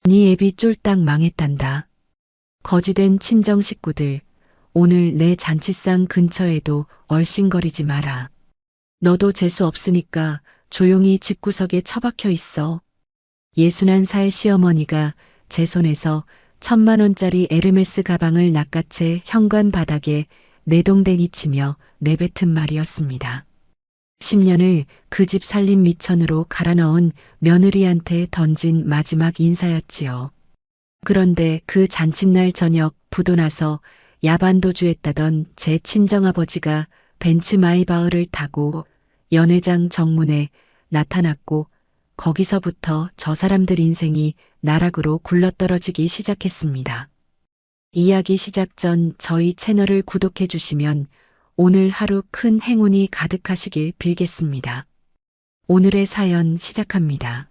네 애비 쫄딱 망했단다. 거지된 친정 식구들, 오늘 내 잔치상 근처에도 얼씬거리지 마라. 너도 재수 없으니까 조용히 집구석에 처박혀 있어. 61살 시어머니가 제 손에서 1,000만 원짜리 에르메스 가방을 낚아채 현관 바닥에 내동댕이 치며 내뱉은 말이었습니다. 10년을 그 집 살림 미천으로 갈아 넣은 며느리한테 던진 마지막 인사였지요. 그런데 그 잔칫날 저녁 부도 나서 야반도주했다던 제 친정아버지가 벤츠 마이바흐를 타고 연회장 정문에 나타났고 거기서부터 저 사람들 인생이 나락으로 굴러떨어지기 시작했습니다. 이야기 시작 전 저희 채널을 구독해 주시면 오늘 하루 큰 행운이 가득하시길 빌겠습니다. 오늘의 사연 시작합니다.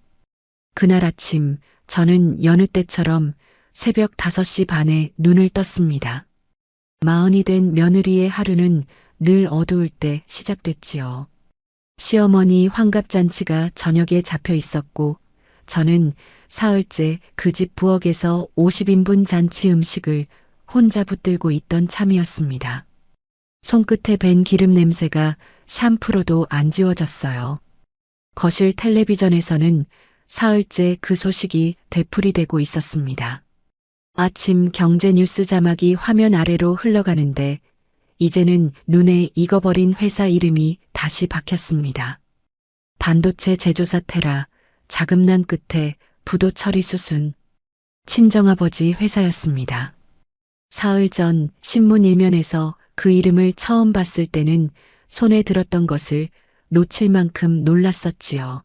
그날 아침 저는 여느 때처럼 새벽 5시 반에 눈을 떴습니다. 40이 된 며느리의 하루는 늘 어두울 때 시작됐지요. 시어머니 환갑잔치가 저녁에 잡혀 있었고 저는 사흘째 그 집 부엌에서 50인분 잔치 음식을 혼자 붙들고 있던 참이었습니다. 손끝에 밴 기름 냄새가 샴푸로도 안 지워졌어요. 거실 텔레비전에서는 사흘째 그 소식이 되풀이되고 있었습니다. 아침 경제 뉴스 자막이 화면 아래로 흘러가는데 이제는 눈에 익어버린 회사 이름이 다시 박혔습니다. 반도체 제조사 테라, 자금난 끝에 부도 처리 수순. 친정아버지 회사였습니다. 사흘 전 신문 일면에서 그 이름을 처음 봤을 때는 손에 들었던 것을 놓칠 만큼 놀랐었지요.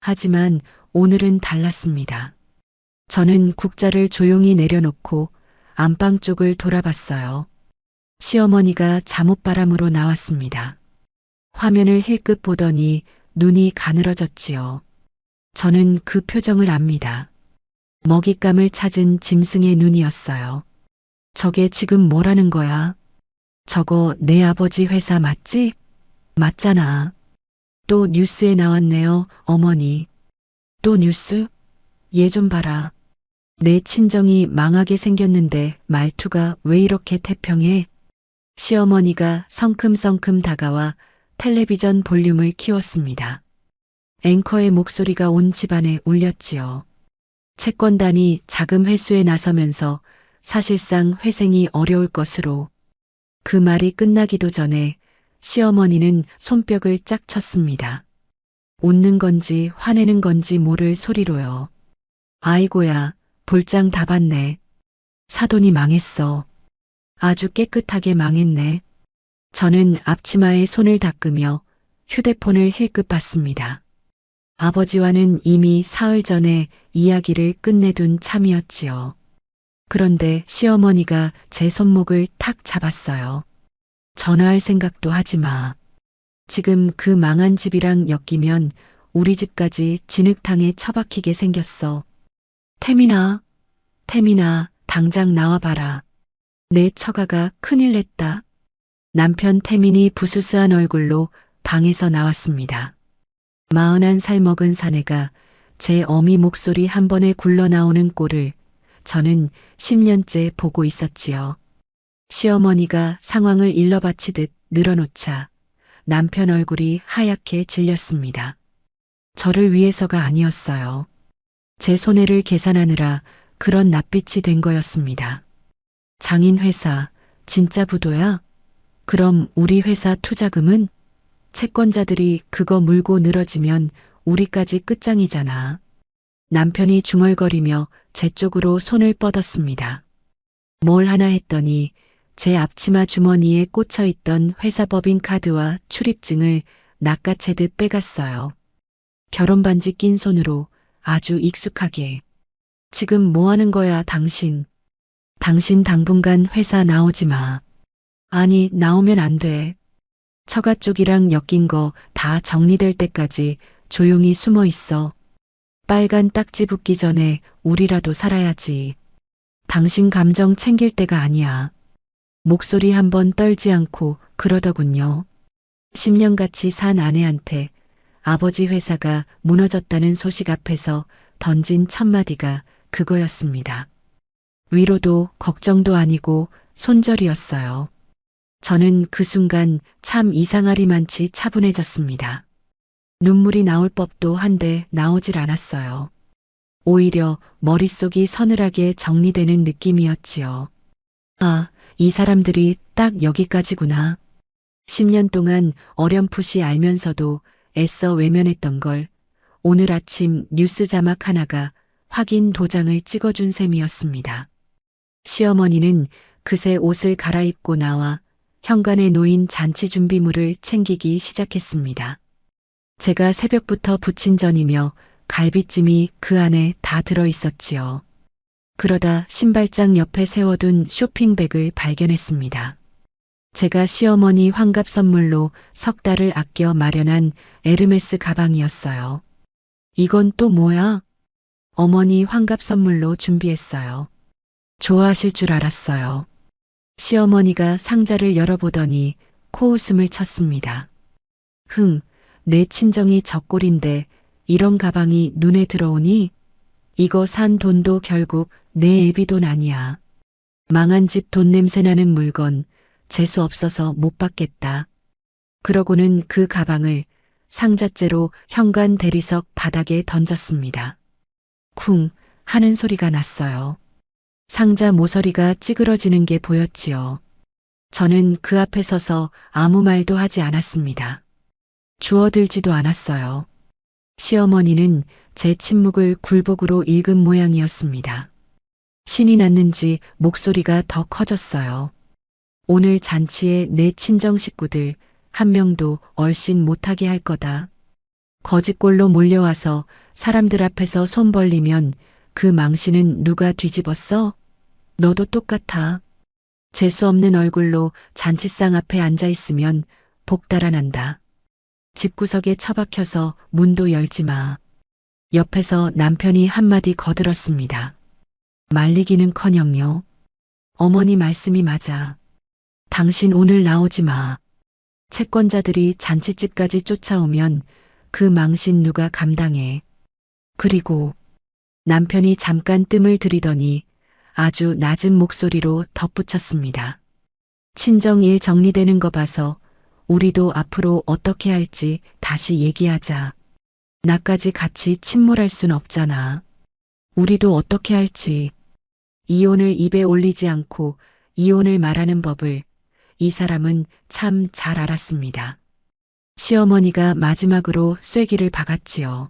하지만 오늘은 달랐습니다. 저는 국자를 조용히 내려놓고 안방 쪽을 돌아봤어요. 시어머니가 잠옷바람으로 나왔습니다. 화면을 힐끗 보더니 눈이 가늘어졌지요. 저는 그 표정을 압니다. 먹잇감을 찾은 짐승의 눈이었어요. 저게 지금 뭐라는 거야? 저거 내 아버지 회사 맞지? 맞잖아. 또 뉴스에 나왔네요, 어머니. 또 뉴스? 얘 좀 봐라. 내 친정이 망하게 생겼는데 말투가 왜 이렇게 태평해? 시어머니가 성큼성큼 다가와 텔레비전 볼륨을 키웠습니다. 앵커의 목소리가 온 집안에 울렸지요. 채권단이 자금 회수에 나서면서 사실상 회생이 어려울 것으로. 그 말이 끝나기도 전에 시어머니는 손뼉을 짝 쳤습니다. 웃는 건지 화내는 건지 모를 소리로요. 아이고야, 볼장 다 봤네. 사돈이 망했어. 아주 깨끗하게 망했네. 저는 앞치마에 손을 닦으며 휴대폰을 힐끗 봤습니다. 아버지와는 이미 사흘 전에 이야기를 끝내둔 참이었지요. 그런데 시어머니가 제 손목을 탁 잡았어요. 전화할 생각도 하지 마. 지금 그 망한 집이랑 엮이면 우리 집까지 진흙탕에 처박히게 생겼어. 태민아, 태민아, 당장 나와봐라. 내 처가가 큰일 냈다. 남편 태민이 부스스한 얼굴로 방에서 나왔습니다. 41살 먹은 사내가 제 어미 목소리 한 번에 굴러나오는 꼴을 저는 10년째 보고 있었지요. 시어머니가 상황을 일러바치듯 늘어놓자 남편 얼굴이 하얗게 질렸습니다. 저를 위해서가 아니었어요. 제 손해를 계산하느라 그런 낯빛이 된 거였습니다. 장인 회사, 진짜 부도야? 그럼 우리 회사 투자금은? 채권자들이 그거 물고 늘어지면 우리까지 끝장이잖아. 남편이 중얼거리며 제 쪽으로 손을 뻗었습니다. 뭘 하나 했더니 제 앞치마 주머니에 꽂혀있던 회사 법인 카드와 출입증을 낚아채듯 빼갔어요. 결혼 반지 낀 손으로 아주 익숙하게. 지금 뭐 하는 거야, 당신? 당신 당분간 회사 나오지 마. 아니, 나오면 안 돼. 처가 쪽이랑 엮인 거 다 정리될 때까지 조용히 숨어 있어. 빨간 딱지 붙기 전에 우리라도 살아야지. 당신 감정 챙길 때가 아니야. 목소리 한번 떨지 않고 그러더군요. 10년같이 산 아내한테 아버지 회사가 무너졌다는 소식 앞에서 던진 첫마디가 그거였습니다. 위로도 걱정도 아니고 손절이었어요. 저는 그 순간 참 이상하리만치 차분해졌습니다. 눈물이 나올 법도 한데 나오질 않았어요. 오히려 머릿속이 서늘하게 정리되는 느낌이었지요. 아, 이 사람들이 딱 여기까지구나. 10년 동안 어렴풋이 알면서도 애써 외면했던 걸 오늘 아침 뉴스 자막 하나가 확인 도장을 찍어준 셈이었습니다. 시어머니는 그새 옷을 갈아입고 나와 현관에 놓인 잔치 준비물을 챙기기 시작했습니다. 제가 새벽부터 부친 전이며 갈비찜이 그 안에 다 들어 있었지요. 그러다 신발장 옆에 세워둔 쇼핑백을 발견했습니다. 제가 시어머니 환갑 선물로 석 달을 아껴 마련한 에르메스 가방이었어요. 이건 또 뭐야? 어머니 환갑 선물로 준비했어요. 좋아하실 줄 알았어요. 시어머니가 상자를 열어보더니 코웃음을 쳤습니다. 내 친정이 젖골인데 이런 가방이 눈에 들어오니? 이거 산 돈도 결국 내 애비 돈 아니야. 망한 집 돈 냄새나는 물건 재수 없어서 못 받겠다. 그러고는 그 가방을 상자째로 현관 대리석 바닥에 던졌습니다. 쿵 하는 소리가 났어요. 상자 모서리가 찌그러지는 게 보였지요. 저는 그 앞에 서서 아무 말도 하지 않았습니다. 주워들지도 않았어요. 시어머니는 제 침묵을 굴복으로 읽은 모양이었습니다. 신이 났는지 목소리가 더 커졌어요. 오늘 잔치에 내 친정 식구들 한 명도 얼씬 못하게 할 거다. 거짓골로 몰려와서 사람들 앞에서 손 벌리면 그 망신은 누가 뒤집었어? 너도 똑같아. 재수 없는 얼굴로 잔치상 앞에 앉아 있으면 복 달아난다. 집구석에 처박혀서 문도 열지 마. 옆에서 남편이 한마디 거들었습니다. 말리기는커녕요. 어머니 말씀이 맞아. 당신 오늘 나오지 마. 채권자들이 잔치집까지 쫓아오면 그 망신 누가 감당해. 그리고 남편이 잠깐 뜸을 들이더니 아주 낮은 목소리로 덧붙였습니다. 친정일 정리되는 거 봐서 우리도 앞으로 어떻게 할지 다시 얘기하자. 나까지 같이 침몰할 순 없잖아. 우리도 어떻게 할지. 이혼을 입에 올리지 않고 이혼을 말하는 법을 이 사람은 참 잘 알았습니다. 시어머니가 마지막으로 쐐기를 박았지요.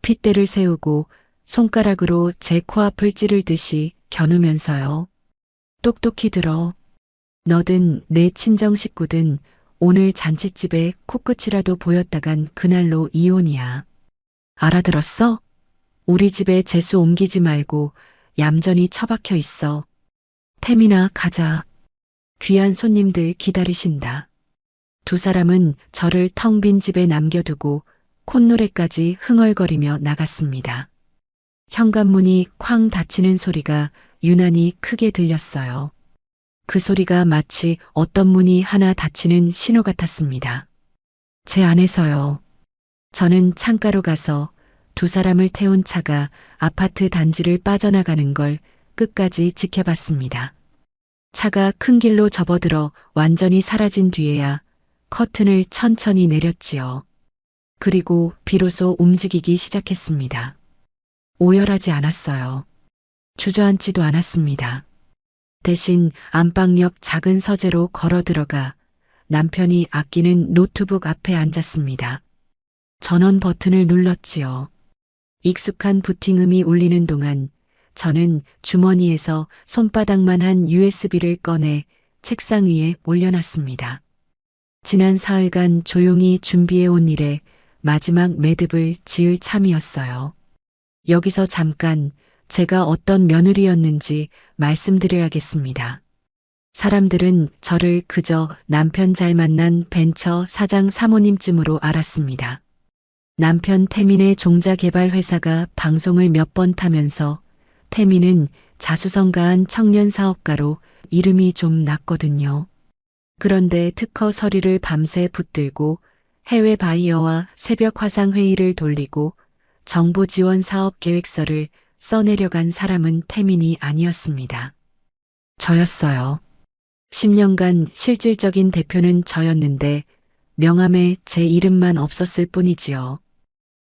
핏대를 세우고 손가락으로 제 코앞을 찌르듯이 겨누면서요. 똑똑히 들어. 너든 내 친정 식구든 오늘 잔치집에 코끝이라도 보였다간 그날로 이혼이야. 알아들었어? 우리 집에 재수 옮기지 말고 얌전히 처박혀 있어. 태민아 가자. 귀한 손님들 기다리신다. 두 사람은 저를 텅 빈 집에 남겨두고 콧노래까지 흥얼거리며 나갔습니다. 현관문이 쾅 닫히는 소리가 유난히 크게 들렸어요. 그 소리가 마치 어떤 문이 하나 닫히는 신호 같았습니다. 제 안에서요. 저는 창가로 가서 두 사람을 태운 차가 아파트 단지를 빠져나가는 걸 끝까지 지켜봤습니다. 차가 큰 길로 접어들어 완전히 사라진 뒤에야 커튼을 천천히 내렸지요. 그리고 비로소 움직이기 시작했습니다. 오열하지 않았어요. 주저앉지도 않았습니다. 대신 안방 옆 작은 서재로 걸어 들어가 남편이 아끼는 노트북 앞에 앉았습니다. 전원 버튼을 눌렀지요. 익숙한 부팅음이 울리는 동안 저는 주머니에서 손바닥만 한 USB를 꺼내 책상 위에 올려놨습니다. 지난 사흘간 조용히 준비해온 일에 마지막 매듭을 지을 참이었어요. 여기서 잠깐 제가 어떤 며느리였는지 말씀드려야겠습니다. 사람들은 저를 그저 남편 잘 만난 벤처 사장 사모님쯤으로 알았습니다. 남편 태민의 종자 개발 회사가 방송을 몇 번 타면서 태민은 자수성가한 청년 사업가로 이름이 좀 났거든요. 그런데 특허 서류를 밤새 붙들고 해외 바이어와 새벽 화상 회의를 돌리고 정부 지원 사업 계획서를 써내려간 사람은 태민이 아니었습니다. 저였어요. 10년간 실질적인 대표는 저였는데 명함에 제 이름만 없었을 뿐이지요.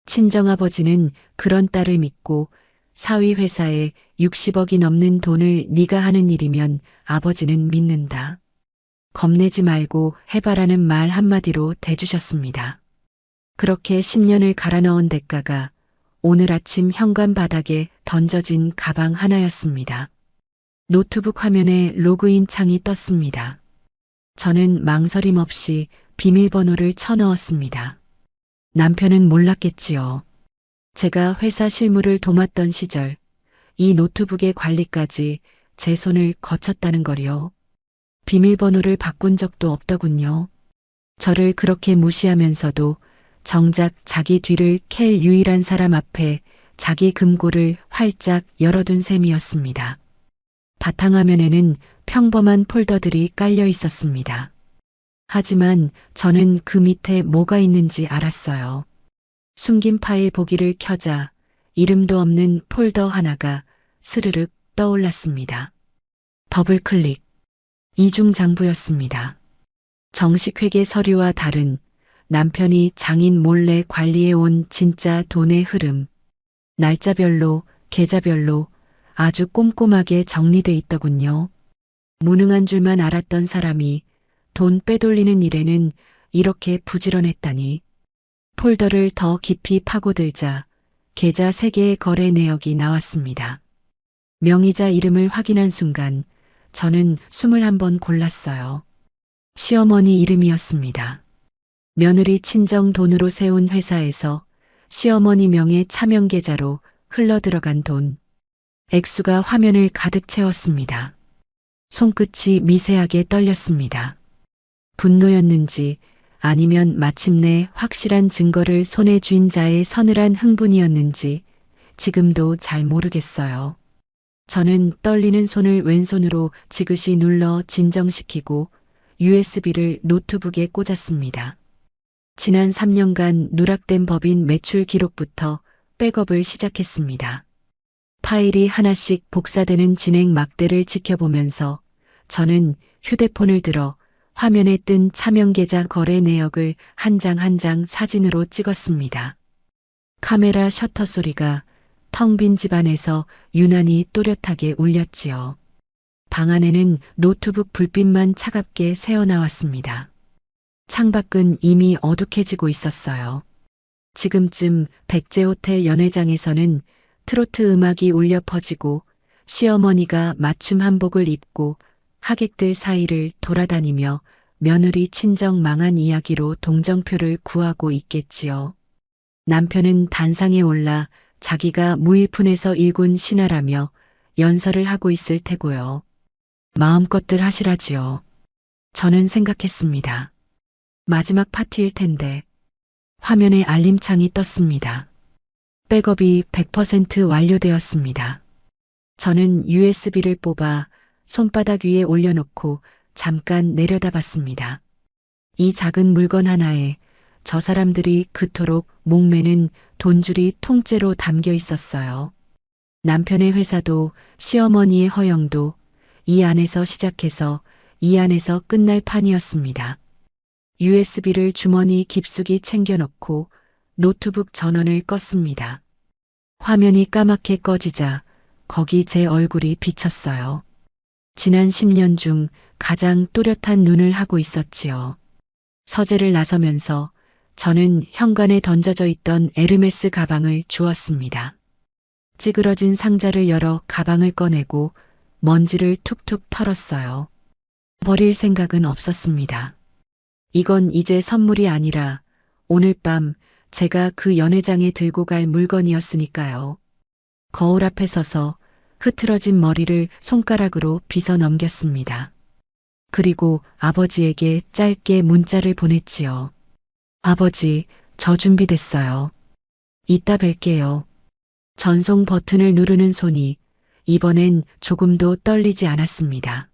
친정아버지는 그런 딸을 믿고 사위 회사에 60억이 넘는 돈을 네가 하는 일이면 아버지는 믿는다. 겁내지 말고 해봐라는 말 한마디로 대주셨습니다. 그렇게 10년을 갈아 넣은 대가가 오늘 아침 현관 바닥에 던져진 가방 하나였습니다. 노트북 화면에 로그인 창이 떴습니다. 저는 망설임 없이 비밀번호를 쳐넣었습니다. 남편은 몰랐겠지요. 제가 회사 실무를 도맡던 시절 이 노트북의 관리까지 제 손을 거쳤다는 거리요. 비밀번호를 바꾼 적도 없더군요. 저를 그렇게 무시하면서도 정작 자기 뒤를 캘 유일한 사람 앞에 자기 금고를 활짝 열어둔 셈이었습니다. 바탕화면에는 평범한 폴더들이 깔려 있었습니다. 하지만 저는 그 밑에 뭐가 있는지 알았어요. 숨긴 파일 보기를 켜자 이름도 없는 폴더 하나가 스르륵 떠올랐습니다. 더블 클릭. 이중장부였습니다. 정식 회계 서류와 다른 남편이 장인 몰래 관리해온 진짜 돈의 흐름. 날짜별로, 계좌별로 아주 꼼꼼하게 정리돼 있더군요. 무능한 줄만 알았던 사람이 돈 빼돌리는 일에는 이렇게 부지런했다니. 폴더를 더 깊이 파고들자 계좌 3개의 거래 내역이 나왔습니다. 명의자 이름을 확인한 순간 저는 숨을 한번 골랐어요. 시어머니 이름이었습니다. 며느리 친정 돈으로 세운 회사에서 시어머니 명의 차명 계좌로 흘러들어간 돈. 액수가 화면을 가득 채웠습니다. 손끝이 미세하게 떨렸습니다. 분노였는지 아니면 마침내 확실한 증거를 손에 쥔 자의 서늘한 흥분이었는지 지금도 잘 모르겠어요. 저는 떨리는 손을 왼손으로 지그시 눌러 진정시키고 USB를 노트북에 꽂았습니다. 지난 3년간 누락된 법인 매출 기록부터 백업을 시작했습니다. 파일이 하나씩 복사되는 진행 막대를 지켜보면서 저는 휴대폰을 들어 화면에 뜬 차명 계좌 거래 내역을 한 장 한 장 사진으로 찍었습니다. 카메라 셔터 소리가 텅 빈 집안에서 유난히 또렷하게 울렸지요. 방 안에는 노트북 불빛만 차갑게 새어나왔습니다. 창밖은 이미 어둑해지고 있었어요. 지금쯤 백제호텔 연회장에서는 트로트 음악이 울려 퍼지고 시어머니가 맞춤 한복을 입고 하객들 사이를 돌아다니며 며느리 친정 망한 이야기로 동정표를 구하고 있겠지요. 남편은 단상에 올라 자기가 무일푼에서 일군 신하라며 연설을 하고 있을 테고요. 마음껏들 하시라지요. 저는 생각했습니다. 마지막 파티일 텐데. 화면에 알림창이 떴습니다. 백업이 100% 완료되었습니다. 저는 USB를 뽑아 손바닥 위에 올려놓고 잠깐 내려다봤습니다. 이 작은 물건 하나에 저 사람들이 그토록 목매는 돈줄이 통째로 담겨 있었어요. 남편의 회사도 시어머니의 허영도 이 안에서 시작해서 이 안에서 끝날 판이었습니다. USB를 주머니 깊숙이 챙겨놓고 노트북 전원을 껐습니다. 화면이 까맣게 꺼지자 거기 제 얼굴이 비쳤어요. 지난 10년 중 가장 또렷한 눈을 하고 있었지요. 서재를 나서면서 저는 현관에 던져져 있던 에르메스 가방을 주었습니다. 찌그러진 상자를 열어 가방을 꺼내고 먼지를 툭툭 털었어요. 버릴 생각은 없었습니다. 이건 이제 선물이 아니라 오늘 밤 제가 그 연회장에 들고 갈 물건이었으니까요. 거울 앞에 서서 흐트러진 머리를 손가락으로 빗어 넘겼습니다. 그리고 아버지에게 짧게 문자를 보냈지요. 아버지, 저 준비됐어요. 이따 뵐게요. 전송 버튼을 누르는 손이 이번엔 조금도 떨리지 않았습니다.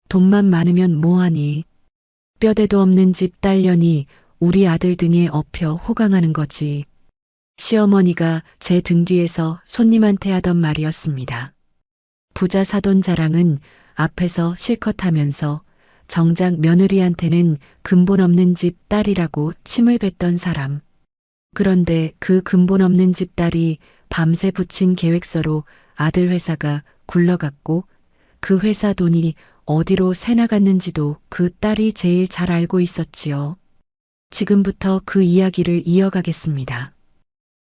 돈만 많으면 뭐하니? 뼈대도 없는 집 딸년이 우리 아들 등에 업혀 호강하는 거지. 시어머니가 제 등 뒤에서 손님한테 하던 말이었습니다. 부자 사돈 자랑은 앞에서 실컷 하면서 정작 며느리한테는 근본 없는 집 딸이라고 침을 뱉던 사람. 그런데 그 근본 없는 집 딸이 밤새 붙인 계획서로 아들 회사가 굴러갔고 그 회사 돈이 어디로 새나갔는지도 그 딸이 제일 잘 알고 있었지요. 지금부터 그 이야기를 이어가겠습니다.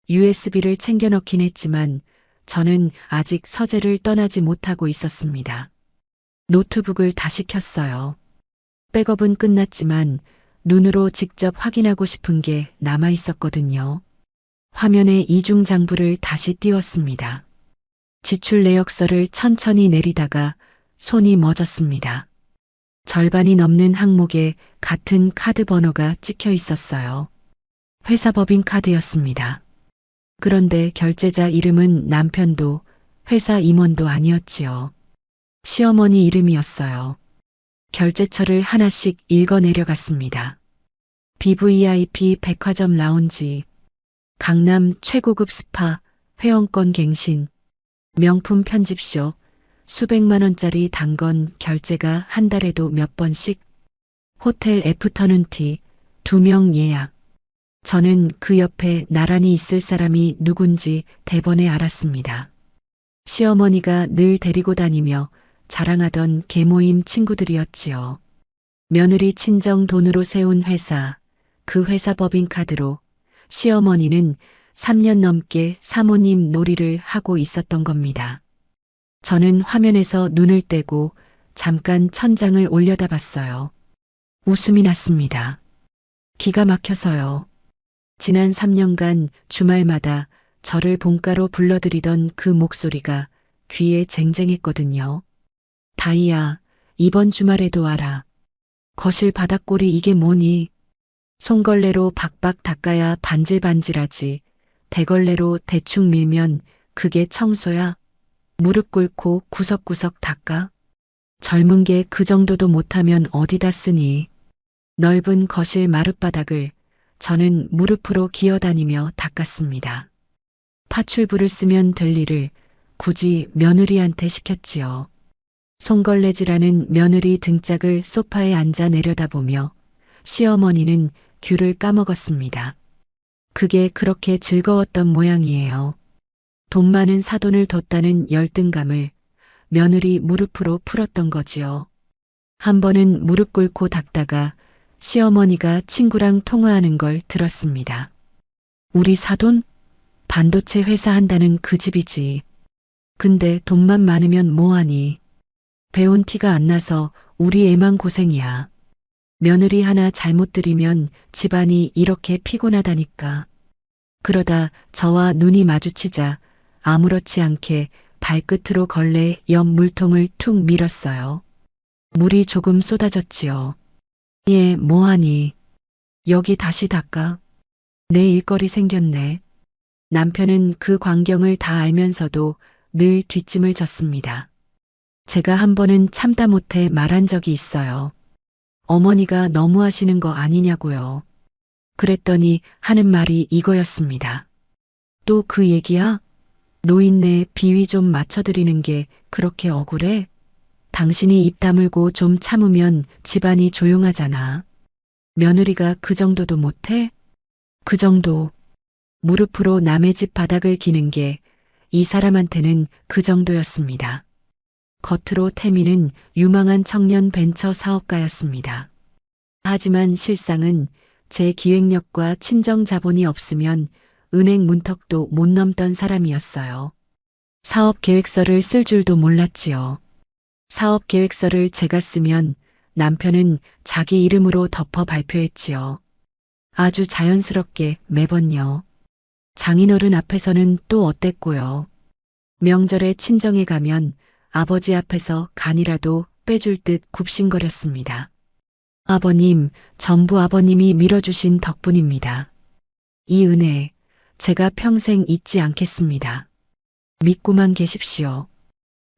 USB를 챙겨 넣긴 했지만 저는 아직 서재를 떠나지 못하고 있었습니다. 노트북을 다시 켰어요. 백업은 끝났지만 눈으로 직접 확인하고 싶은 게 남아 있었거든요. 화면에 이중 장부를 다시 띄웠습니다. 지출 내역서를 천천히 내리다가 손이 멎었습니다. 절반이 넘는 항목에 같은 카드 번호가 찍혀 있었어요. 회사 법인 카드였습니다. 그런데 결제자 이름은 남편도 회사 임원도 아니었지요. 시어머니 이름이었어요. 결제처를 하나씩 읽어 내려갔습니다. BVIP 백화점 라운지, 강남 최고급 스파, 회원권 갱신, 명품 편집쇼, 수백만 원짜리 단건 결제가 한 달에도 몇 번씩, 호텔 애프터눈티, 2명 예약. 저는 그 옆에 나란히 있을 사람이 누군지 대번에 알았습니다. 시어머니가 늘 데리고 다니며 자랑하던 계모임 친구들이었지요. 며느리 친정 돈으로 세운 회사, 그 회사 법인카드로 시어머니는 3년 넘게 사모님 놀이를 하고 있었던 겁니다. 저는 화면에서 눈을 떼고 잠깐 천장을 올려다봤어요. 웃음이 났습니다. 기가 막혀서요. 지난 3년간 주말마다 저를 본가로 불러들이던 그 목소리가 귀에 쟁쟁했거든요. 다이야, 이번 주말에도 와라. 거실 바닥골이 이게 뭐니? 손걸레로 박박 닦아야 반질반질하지. 대걸레로 대충 밀면 그게 청소야. 무릎 꿇고 구석구석 닦아. 젊은 게 그 정도도 못하면 어디다 쓰니. 넓은 거실 마룻바닥을 저는 무릎으로 기어다니며 닦았습니다. 파출부를 쓰면 될 일을 굳이 며느리한테 시켰지요. 손걸레질하는 며느리 등짝을 소파에 앉아 내려다보며 시어머니는 귤을 까먹었습니다. 그게 그렇게 즐거웠던 모양이에요. 돈 많은 사돈을 뒀다는 열등감을 며느리 무릎으로 풀었던 거지요. 한 번은 무릎 꿇고 닦다가 시어머니가 친구랑 통화하는 걸 들었습니다. 우리 사돈? 반도체 회사 한다는 그 집이지. 근데 돈만 많으면 뭐하니? 배운 티가 안 나서 우리 애만 고생이야. 며느리 하나 잘못 들이면 집안이 이렇게 피곤하다니까. 그러다 저와 눈이 마주치자 아무렇지 않게 발끝으로 걸레 옆 물통을 툭 밀었어요. 물이 조금 쏟아졌지요. 얘 뭐하니? 여기 다시 닦아. 내 일거리 생겼네. 남편은 그 광경을 다 알면서도 늘 뒷짐을 졌습니다. 제가 한 번은 참다 못해 말한 적이 있어요. 어머니가 너무 하시는 거 아니냐고요. 그랬더니 하는 말이 이거였습니다. 또 그 얘기야? 노인네 비위 좀 맞춰드리는 게 그렇게 억울해? 당신이 입 다물고 좀 참으면 집안이 조용하잖아. 며느리가 그 정도도 못해? 그 정도. 무릎으로 남의 집 바닥을 기는 게 이 사람한테는 그 정도였습니다. 겉으로 태미는 유망한 청년 벤처 사업가였습니다. 하지만 실상은 제 기획력과 친정 자본이 없으면 은행 문턱도 못 넘던 사람이었어요. 사업 계획서를 쓸 줄도 몰랐지요. 사업 계획서를 제가 쓰면 남편은 자기 이름으로 덮어 발표했지요. 아주 자연스럽게 매번요. 장인어른 앞에서는 또 어땠고요. 명절에 친정에 가면 아버지 앞에서 간이라도 빼줄 듯 굽신거렸습니다. 아버님, 전부 아버님이 밀어주신 덕분입니다. 이 은혜, 제가 평생 잊지 않겠습니다. 믿고만 계십시오.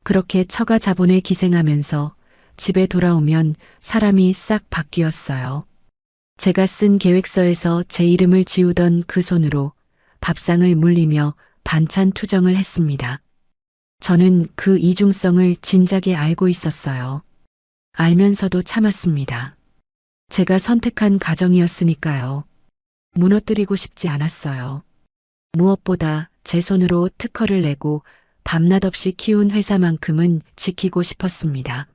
그렇게 처가 자본에 기생하면서 집에 돌아오면 사람이 싹 바뀌었어요. 제가 쓴 계획서에서 제 이름을 지우던 그 손으로 밥상을 물리며 반찬 투정을 했습니다. 저는 그 이중성을 진작에 알고 있었어요. 알면서도 참았습니다. 제가 선택한 가정이었으니까요. 무너뜨리고 싶지 않았어요. 무엇보다 제 손으로 특허를 내고 밤낮 없이 키운 회사만큼은 지키고 싶었습니다.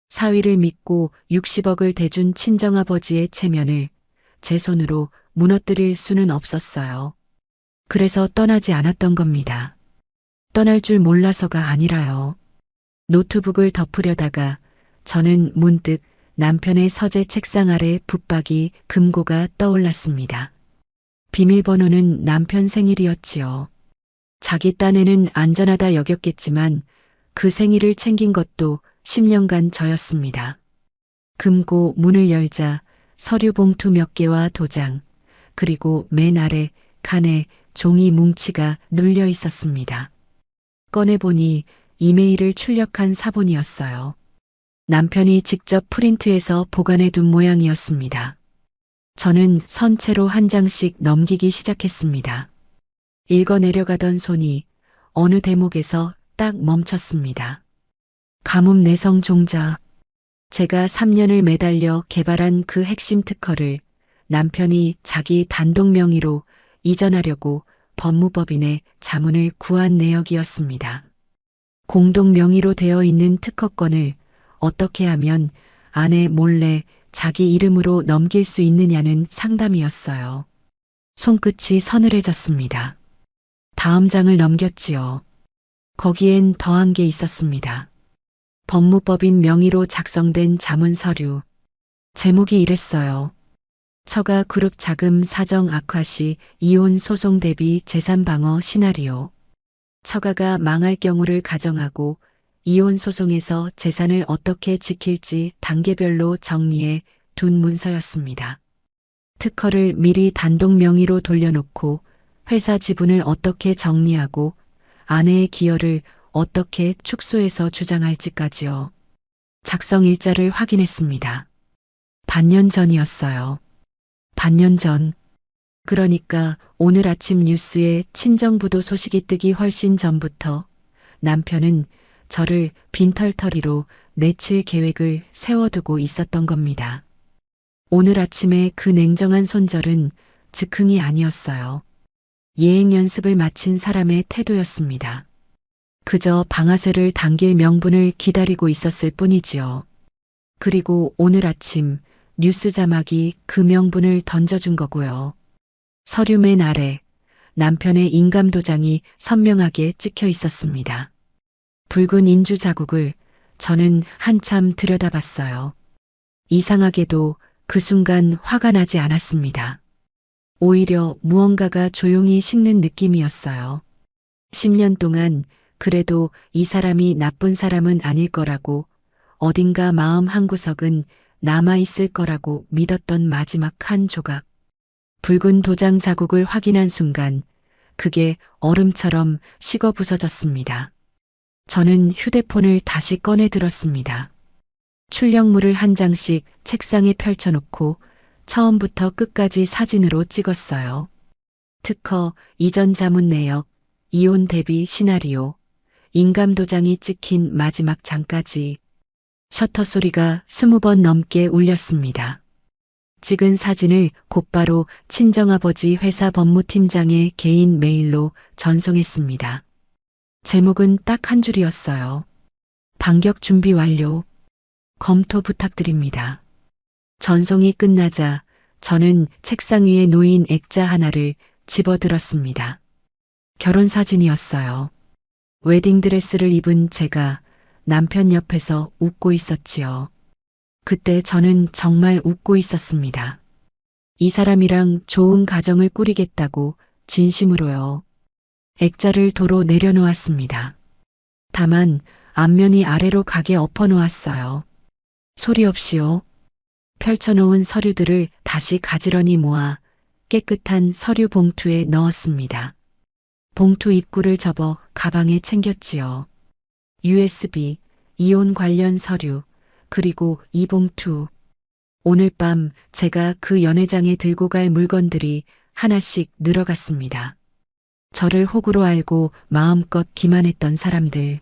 사위를 믿고 60억을 대준 친정아버지의 체면을 제 손으로 무너뜨릴 수는 없었어요. 그래서 떠나지 않았던 겁니다. 떠날 줄 몰라서가 아니라요. 노트북을 덮으려다가 저는 문득 남편의 서재 책상 아래 붙박이 금고가 떠올랐습니다. 비밀번호는 남편 생일이었지요. 자기 딴에는 안전하다 여겼겠지만 그 생일을 챙긴 것도 10년간 저였습니다. 금고 문을 열자 서류 봉투 몇 개와 도장, 그리고 맨 아래 칸에 종이 뭉치가 눌려 있었습니다. 꺼내보니 이메일을 출력한 사본이었어요. 남편이 직접 프린트해서 보관해둔 모양이었습니다. 저는 선체로 한 장씩 넘기기 시작했습니다. 읽어 내려가던 손이 어느 대목에서 딱 멈췄습니다. 가뭄 내성 종자. 제가 3년을 매달려 개발한 그 핵심 특허를 남편이 자기 단독 명의로 이전하려고 법무법인에 자문을 구한 내역이었습니다. 공동 명의로 되어 있는 특허권을 어떻게 하면 아내 몰래 자기 이름으로 넘길 수 있느냐는 상담이었어요. 손끝이 서늘해졌습니다. 다음 장을 넘겼지요. 거기엔 더한 게 있었습니다. 법무법인 명의로 작성된 자문 서류. 제목이 이랬어요. 처가 그룹 자금 사정 악화 시 이혼 소송 대비 재산 방어 시나리오. 처가가 망할 경우를 가정하고 이혼 소송에서 재산을 어떻게 지킬지 단계별로 정리해 둔 문서였습니다. 특허를 미리 단독 명의로 돌려놓고 회사 지분을 어떻게 정리하고 아내의 기여를 어떻게 축소해서 주장할지까지요. 작성 일자를 확인했습니다. 반년 전이었어요. 반년 전. 그러니까 오늘 아침 뉴스에 친정부도 소식이 뜨기 훨씬 전부터 남편은 저를 빈털터리로 내칠 계획을 세워두고 있었던 겁니다. 오늘 아침에 그 냉정한 손절은 즉흥이 아니었어요. 예행 연습을 마친 사람의 태도였습니다. 그저 방아쇠를 당길 명분을 기다리고 있었을 뿐이지요. 그리고 오늘 아침 뉴스 자막이 그 명분을 던져준 거고요. 서류 맨 아래 남편의 인감도장이 선명하게 찍혀 있었습니다. 붉은 인주 자국을 저는 한참 들여다봤어요. 이상하게도 그 순간 화가 나지 않았습니다. 오히려 무언가가 조용히 식는 느낌이었어요. 10년 동안 그래도 이 사람이 나쁜 사람은 아닐 거라고, 어딘가 마음 한구석은 남아있을 거라고 믿었던 마지막 한 조각. 붉은 도장 자국을 확인한 순간 그게 얼음처럼 식어 부서졌습니다. 저는 휴대폰을 다시 꺼내 들었습니다. 출력물을 한 장씩 책상에 펼쳐놓고 처음부터 끝까지 사진으로 찍었어요. 특허, 이전 자문 내역, 이혼 대비 시나리오, 인감도장이 찍힌 마지막 장까지. 셔터 소리가 20번 넘게 울렸습니다. 찍은 사진을 곧바로 친정아버지 회사 법무팀장의 개인 메일로 전송했습니다. 제목은 딱 한 줄이었어요. 반격 준비 완료. 검토 부탁드립니다. 전송이 끝나자 저는 책상 위에 놓인 액자 하나를 집어들었습니다. 결혼사진이었어요. 웨딩드레스를 입은 제가 남편 옆에서 웃고 있었지요. 그때 저는 정말 웃고 있었습니다. 이 사람이랑 좋은 가정을 꾸리겠다고 진심으로요. 액자를 도로 내려놓았습니다. 다만 앞면이 아래로 가게 엎어놓았어요. 소리 없이요. 펼쳐놓은 서류들을 다시 가지런히 모아 깨끗한 서류 봉투에 넣었습니다. 봉투 입구를 접어 가방에 챙겼지요. USB, 이혼 관련 서류, 그리고 이 봉투. 오늘 밤 제가 그 연회장에 들고 갈 물건들이 하나씩 늘어갔습니다. 저를 호구로 알고 마음껏 기만했던 사람들.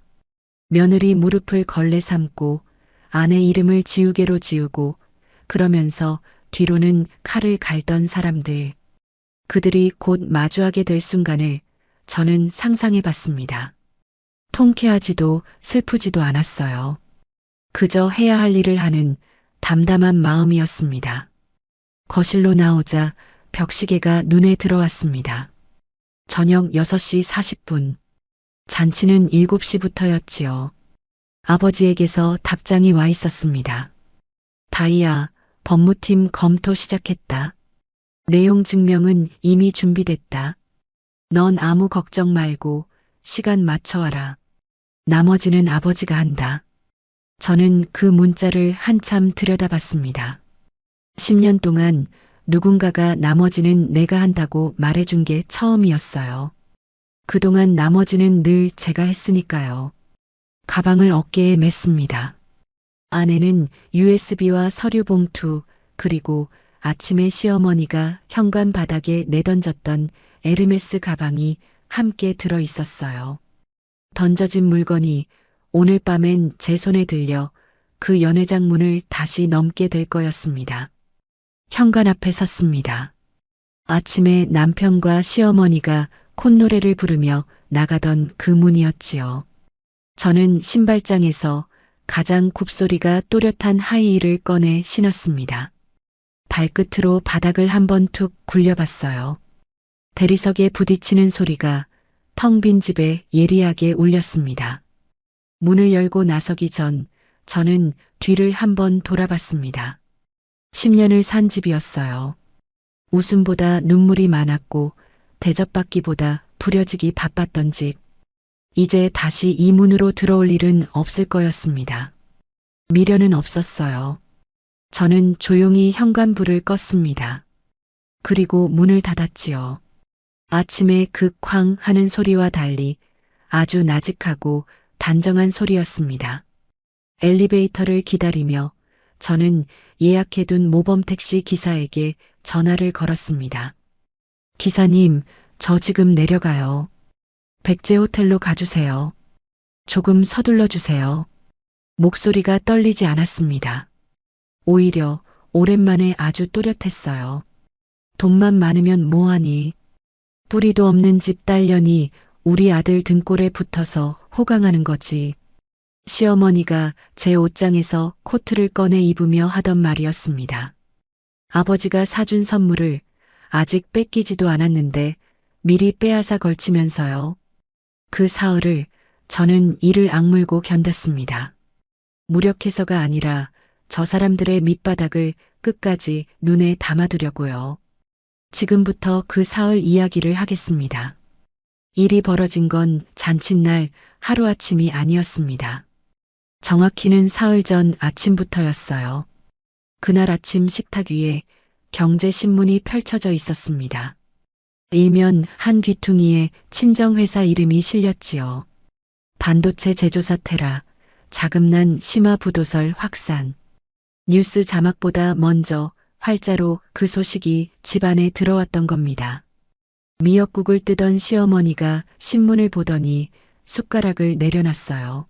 며느리 무릎을 걸레 삼고 아내 이름을 지우개로 지우고 그러면서 뒤로는 칼을 갈던 사람들. 그들이 곧 마주하게 될 순간을 저는 상상해 봤습니다. 통쾌하지도 슬프지도 않았어요. 그저 해야 할 일을 하는 담담한 마음이었습니다. 거실로 나오자 벽시계가 눈에 들어왔습니다. 저녁 6시 40분. 잔치는 7시부터였지요. 아버지에게서 답장이 와 있었습니다. 다이아, 법무팀 검토 시작했다. 내용 증명은 이미 준비됐다. 넌 아무 걱정 말고 시간 맞춰와라. 나머지는 아버지가 한다. 저는 그 문자를 한참 들여다봤습니다. 10년 동안 누군가가 나머지는 내가 한다고 말해준 게 처음이었어요. 그동안 나머지는 늘 제가 했으니까요. 가방을 어깨에 맸습니다. 안에는 USB와 서류 봉투, 그리고 아침에 시어머니가 현관 바닥에 내던졌던 에르메스 가방이 함께 들어 있었어요. 던져진 물건이 오늘 밤엔 제 손에 들려 그 연회장 문을 다시 넘게 될 거였습니다. 현관 앞에 섰습니다. 아침에 남편과 시어머니가 콧노래를 부르며 나가던 그 문이었지요. 저는 신발장에서 가장 굽소리가 또렷한 하이힐을 꺼내 신었습니다. 발끝으로 바닥을 한번 툭 굴려봤어요. 대리석에 부딪히는 소리가 텅 빈 집에 예리하게 울렸습니다. 문을 열고 나서기 전 저는 뒤를 한번 돌아봤습니다. 10년을 산 집이었어요. 웃음보다 눈물이 많았고 대접받기보다 부려지기 바빴던 집. 이제 다시 이 문으로 들어올 일은 없을 거였습니다. 미련은 없었어요. 저는 조용히 현관불을 껐습니다. 그리고 문을 닫았지요. 아침에 그 쾅 하는 소리와 달리 아주 나직하고 단정한 소리였습니다. 엘리베이터를 기다리며 저는 예약해둔 모범 택시 기사에게 전화를 걸었습니다. 기사님, 저 지금 내려가요. 백제 호텔로 가주세요. 조금 서둘러 주세요. 목소리가 떨리지 않았습니다. 오히려 오랜만에 아주 또렷했어요. 돈만 많으면 뭐하니? 뿌리도 없는 집 딸년이 우리 아들 등골에 붙어서 호강하는 거지. 시어머니가 제 옷장에서 코트를 꺼내 입으며 하던 말이었습니다. 아버지가 사준 선물을 아직 뺏기지도 않았는데 미리 빼앗아 걸치면서요. 그 사흘을 저는 이를 악물고 견뎠습니다. 무력해서가 아니라 저 사람들의 밑바닥을 끝까지 눈에 담아두려고요. 지금부터 그 사흘 이야기를 하겠습니다. 일이 벌어진 건 잔칫날 하루아침이 아니었습니다. 정확히는 사흘 전 아침부터였어요. 그날 아침 식탁 위에 경제신문이 펼쳐져 있었습니다. 일면 한 귀퉁이에 친정회사 이름이 실렸지요. 반도체 제조사 테라, 자금난 심화 부도설 확산. 뉴스 자막보다 먼저 활자로 그 소식이 집안에 들어왔던 겁니다. 미역국을 뜨던 시어머니가 신문을 보더니 숟가락을 내려놨어요.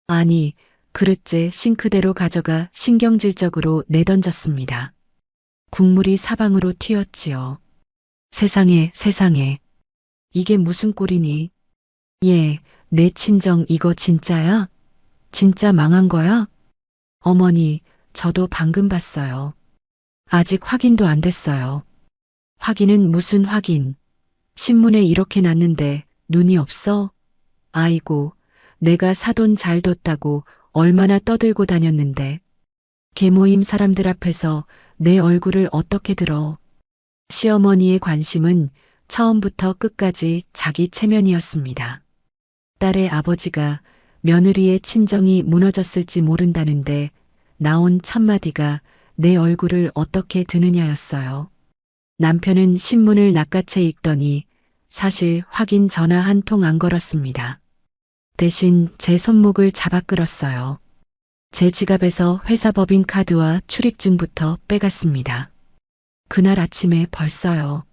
아니, 그릇째 싱크대로 가져가 신경질적으로 내던졌습니다. 국물이 사방으로 튀었지요. 세상에, 세상에. 이게 무슨 꼴이니? 예, 내 친정 이거 진짜야? 진짜 망한 거야? 어머니, 저도 방금 봤어요. 아직 확인도 안 됐어요. 확인은 무슨 확인? 신문에 이렇게 났는데 눈이 없어? 아이고, 내가 사돈 잘 뒀다고 얼마나 떠들고 다녔는데. 계모임 사람들 앞에서 내 얼굴을 어떻게 들어. 시어머니의 관심은 처음부터 끝까지 자기 체면이었습니다. 딸의 아버지가 며느리의 친정이 무너졌을지 모른다는데 나온 첫마디가 내 얼굴을 어떻게 드느냐였어요. 남편은 신문을 낚아채 읽더니 사실 확인 전화 한 통 안 걸었습니다. 대신 제 손목을 잡아 끌었어요. 제 지갑에서 회사 법인 카드와 출입증부터 빼갔습니다. 그날 아침에 벌써요.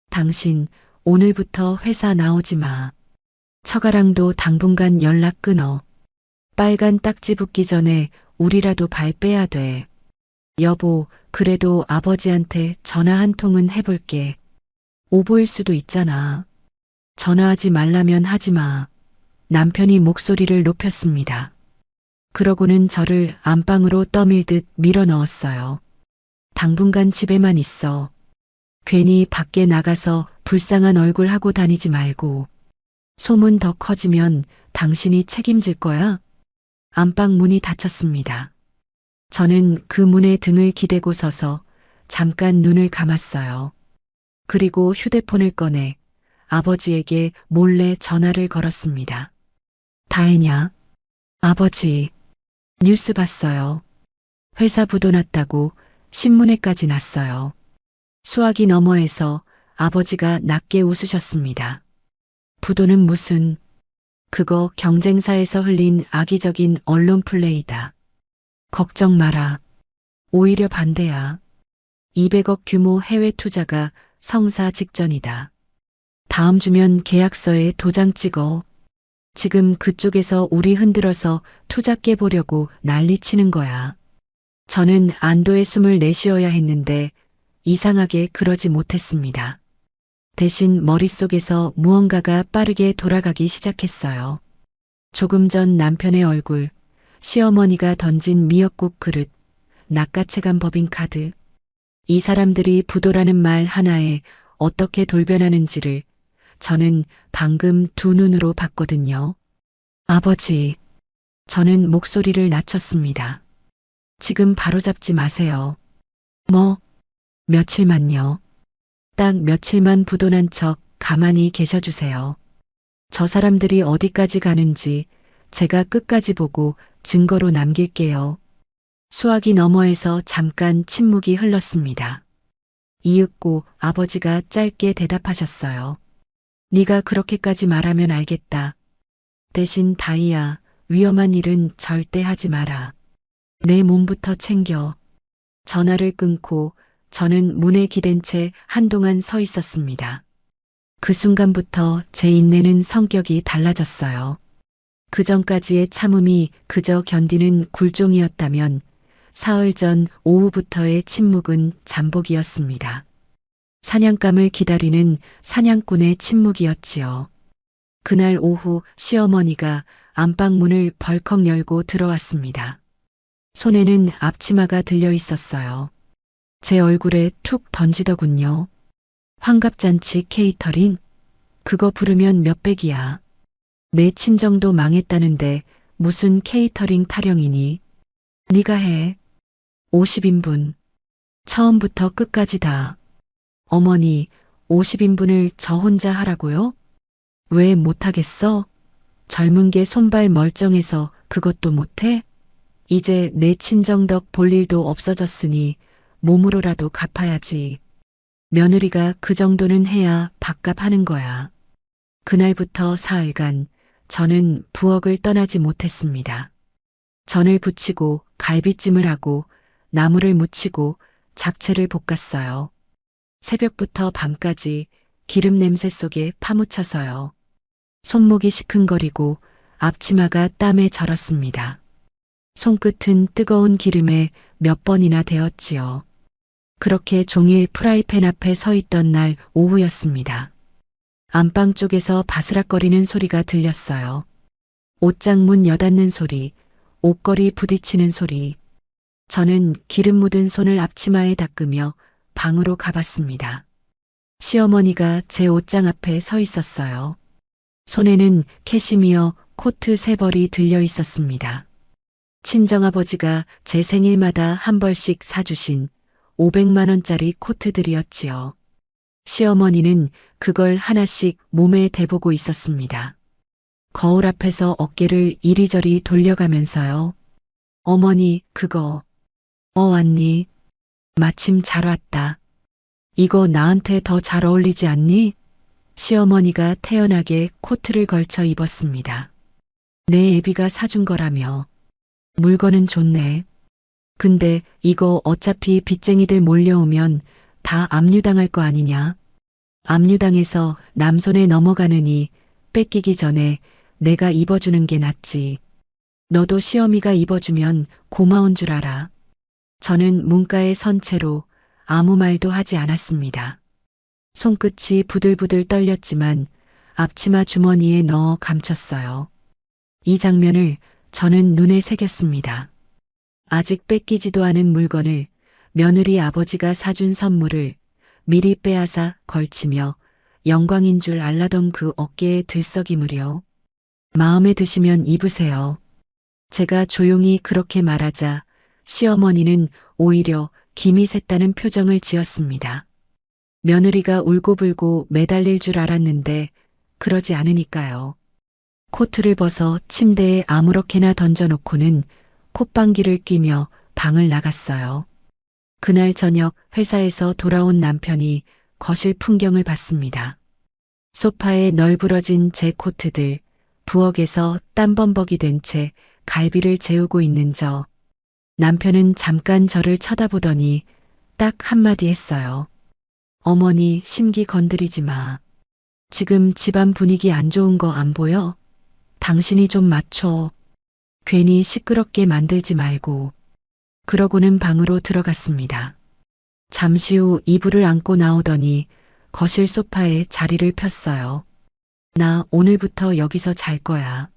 당신 오늘부터 회사 나오지 마. 처가랑도 당분간 연락 끊어. 빨간 딱지 붙기 전에 우리라도 발 빼야 돼. 여보, 그래도 아버지한테 전화 한 통은 해볼게. 오보일 수도 있잖아. 전화하지 말라면 하지 마. 남편이 목소리를 높였습니다. 그러고는 저를 안방으로 떠밀듯 밀어 넣었어요. 당분간 집에만 있어. 괜히 밖에 나가서 불쌍한 얼굴 하고 다니지 말고. 소문 더 커지면 당신이 책임질 거야? 안방 문이 닫혔습니다. 저는 그 문에 등을 기대고 서서 잠깐 눈을 감았어요. 그리고 휴대폰을 꺼내 아버지에게 몰래 전화를 걸었습니다. 다 했냐? 아버지, 뉴스 봤어요. 회사 부도 났다고 신문에까지 났어요. 수화기 너머에서 아버지가 낮게 웃으셨습니다. 부도는 무슨, 그거 경쟁사에서 흘린 악의적인 언론 플레이다. 걱정 마라. 오히려 반대야. 200억 규모 해외 투자가 성사 직전이다. 다음 주면 계약서에 도장 찍어. 지금 그쪽에서 우리 흔들어서 투자 깨보려고 난리치는 거야. 저는 안도의 숨을 내쉬어야 했는데 이상하게 그러지 못했습니다. 대신 머릿속에서 무언가가 빠르게 돌아가기 시작했어요. 조금 전 남편의 얼굴, 시어머니가 던진 미역국 그릇, 낚아채간 법인카드. 이 사람들이 부도라는 말 하나에 어떻게 돌변하는지를 저는 방금 두 눈으로 봤거든요. 아버지, 저는 목소리를 낮췄습니다. 지금 바로잡지 마세요. 뭐, 며칠만요. 딱 며칠만 부도난 척 가만히 계셔주세요. 저 사람들이 어디까지 가는지 제가 끝까지 보고 증거로 남길게요. 수화기 너머에서 잠깐 침묵이 흘렀습니다. 이윽고 아버지가 짧게 대답하셨어요. 네가 그렇게까지 말하면 알겠다. 대신 다이야, 위험한 일은 절대 하지 마라. 내 몸부터 챙겨. 전화를 끊고 저는 문에 기댄 채 한동안 서 있었습니다. 그 순간부터 제 인내는 성격이 달라졌어요. 그 전까지의 참음이 그저 견디는 굴종이었다면 사흘 전 오후부터의 침묵은 잠복이었습니다. 사냥감을 기다리는 사냥꾼의 침묵이었지요. 그날 오후 시어머니가 안방문을 벌컥 열고 들어왔습니다. 손에는 앞치마가 들려 있었어요. 제 얼굴에 툭 던지더군요. 환갑잔치 케이터링? 그거 부르면 몇백이야. 내 친정도 망했다는데 무슨 케이터링 타령이니? 네가 해. 50인분. 처음부터 끝까지 다. 어머니, 50인분을 저 혼자 하라고요? 왜 못하겠어? 젊은 게 손발 멀쩡해서 그것도 못해? 이제 내 친정덕 볼 일도 없어졌으니 몸으로라도 갚아야지. 며느리가 그 정도는 해야 밥값 하는 거야. 그날부터 사흘간 저는 부엌을 떠나지 못했습니다. 전을 부치고 갈비찜을 하고 나물을 무치고 잡채를 볶았어요. 새벽부터 밤까지 기름 냄새 속에 파묻혀서요. 손목이 시큰거리고 앞치마가 땀에 절었습니다. 손끝은 뜨거운 기름에 몇 번이나 데었지요. 그렇게 종일 프라이팬 앞에 서 있던 날 오후였습니다. 안방 쪽에서 바스락거리는 소리가 들렸어요. 옷장 문 여닫는 소리, 옷걸이 부딪히는 소리. 저는 기름 묻은 손을 앞치마에 닦으며 방으로 가봤습니다. 시어머니가 제 옷장 앞에 서 있었어요. 손에는 캐시미어 코트 3벌이 들려 있었습니다. 친정아버지가 제 생일마다 한 벌씩 사주신 500만 원짜리 코트들이었지요. 시어머니는 그걸 하나씩 몸에 대보고 있었습니다. 거울 앞에서 어깨를 이리저리 돌려가면서요. 어머니, 그거. 왔니? 마침 잘 왔다. 이거 나한테 더 잘 어울리지 않니? 시어머니가 태연하게 코트를 걸쳐 입었습니다. 내 애비가 사준 거라며. 물건은 좋네. 근데 이거 어차피 빚쟁이들 몰려오면 다 압류당할 거 아니냐? 압류당해서 남손에 넘어가느니 뺏기기 전에 내가 입어주는 게 낫지. 너도 시어미가 입어주면 고마운 줄 알아. 저는 문가에 선 채로 아무 말도 하지 않았습니다. 손끝이 부들부들 떨렸지만 앞치마 주머니에 넣어 감췄어요. 이 장면을 저는 눈에 새겼습니다. 아직 뺏기지도 않은 물건을, 며느리 아버지가 사준 선물을 미리 빼앗아 걸치며 영광인 줄 알라던 그 어깨에 들썩이무려. 마음에 드시면 입으세요. 제가 조용히 그렇게 말하자 시어머니는 오히려 김이 샜다는 표정을 지었습니다. 며느리가 울고불고 매달릴 줄 알았는데 그러지 않으니까요. 코트를 벗어 침대에 아무렇게나 던져놓고는 콧방귀를 뀌며 방을 나갔어요. 그날 저녁 회사에서 돌아온 남편이 거실 풍경을 봤습니다. 소파에 널브러진 제 코트들, 부엌에서 땀범벅이 된 채 갈비를 재우고 있는 저. 남편은 잠깐 저를 쳐다보더니 딱 한마디 했어요. 어머니 심기 건드리지 마. 지금 집안 분위기 안 좋은 거 안 보여? 당신이 좀 맞춰. 괜히 시끄럽게 만들지 말고. 그러고는 방으로 들어갔습니다. 잠시 후 이불을 안고 나오더니 거실 소파에 자리를 폈어요. 나 오늘부터 여기서 잘 거야.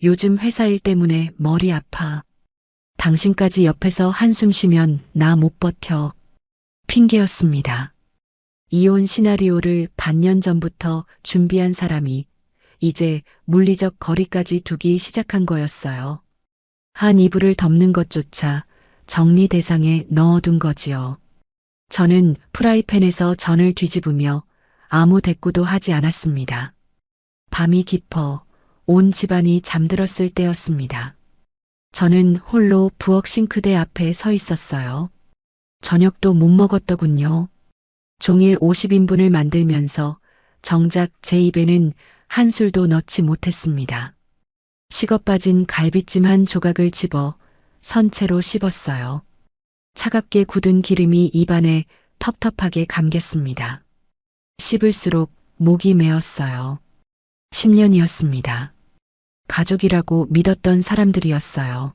요즘 회사 일 때문에 머리 아파. 당신까지 옆에서 한숨 쉬면 나 못 버텨. 핑계였습니다. 이혼 시나리오를 반년 전부터 준비한 사람이 이제 물리적 거리까지 두기 시작한 거였어요. 한 이불을 덮는 것조차 정리 대상에 넣어둔 거지요. 저는 프라이팬에서 전을 뒤집으며 아무 대꾸도 하지 않았습니다. 밤이 깊어 온 집안이 잠들었을 때였습니다. 저는 홀로 부엌 싱크대 앞에 서 있었어요. 저녁도 못 먹었더군요. 종일 50인분을 만들면서 정작 제 입에는 한 술도 넣지 못했습니다. 식어빠진 갈비찜 한 조각을 집어 선채로 씹었어요. 차갑게 굳은 기름이 입안에 텁텁하게 감겼습니다. 씹을수록 목이 메었어요. 10년이었습니다. 가족이라고 믿었던 사람들이었어요.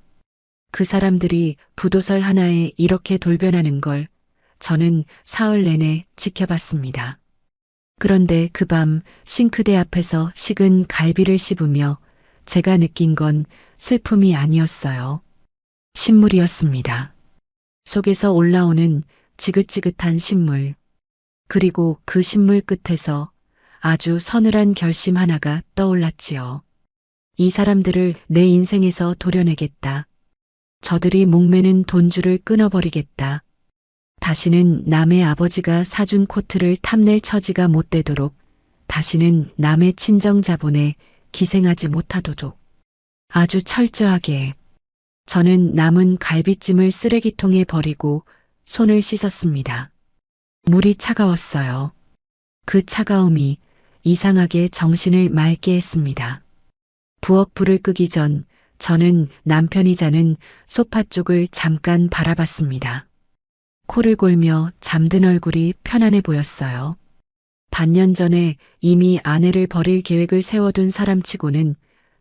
그 사람들이 부도설 하나에 이렇게 돌변하는 걸 저는 사흘 내내 지켜봤습니다. 그런데 그 밤 싱크대 앞에서 식은 갈비를 씹으며 제가 느낀 건 슬픔이 아니었어요. 신물이었습니다. 속에서 올라오는 지긋지긋한 신물. 그리고 그 신물 끝에서 아주 서늘한 결심 하나가 떠올랐지요. 이 사람들을 내 인생에서 도려내겠다. 저들이 목매는 돈줄을 끊어버리겠다. 다시는 남의 아버지가 사준 코트를 탐낼 처지가 못 되도록, 다시는 남의 친정 자본에 기생하지 못하도록. 아주 철저하게. 저는 남은 갈비찜을 쓰레기통에 버리고 손을 씻었습니다. 물이 차가웠어요. 그 차가움이 이상하게 정신을 맑게 했습니다. 부엌 불을 끄기 전 저는 남편이 자는 소파 쪽을 잠깐 바라봤습니다. 코를 골며 잠든 얼굴이 편안해 보였어요. 반년 전에 이미 아내를 버릴 계획을 세워둔 사람치고는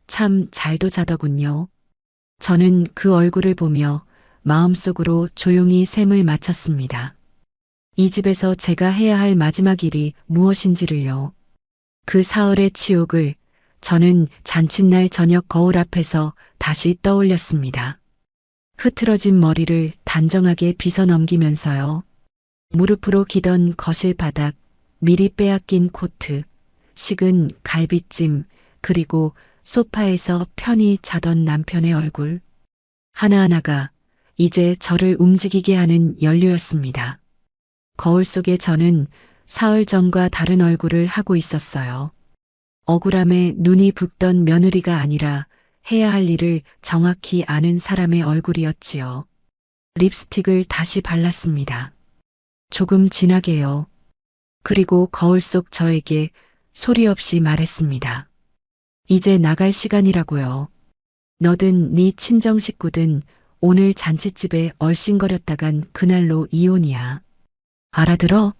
참 잘도 자더군요. 저는 그 얼굴을 보며 마음속으로 조용히 셈을 맞췄습니다. 이 집에서 제가 해야 할 마지막 일이 무엇인지를요. 그 사흘의 치욕을 저는 잔칫날 저녁 거울 앞에서 다시 떠올렸습니다. 흐트러진 머리를 단정하게 빗어 넘기면서요. 무릎으로 기던 거실 바닥, 미리 빼앗긴 코트, 식은 갈비찜, 그리고 소파에서 편히 자던 남편의 얼굴. 하나하나가 이제 저를 움직이게 하는 연료였습니다. 거울 속에 저는 사흘 전과 다른 얼굴을 하고 있었어요. 억울함에 눈이 붓던 며느리가 아니라 해야 할 일을 정확히 아는 사람의 얼굴이었지요. 립스틱을 다시 발랐습니다. 조금 진하게요. 그리고 거울 속 저에게 소리 없이 말했습니다. 이제 나갈 시간이라고요. 너든 네 친정 식구든 오늘 잔칫집에 얼씬거렸다간 그날로 이혼이야. 알아들어?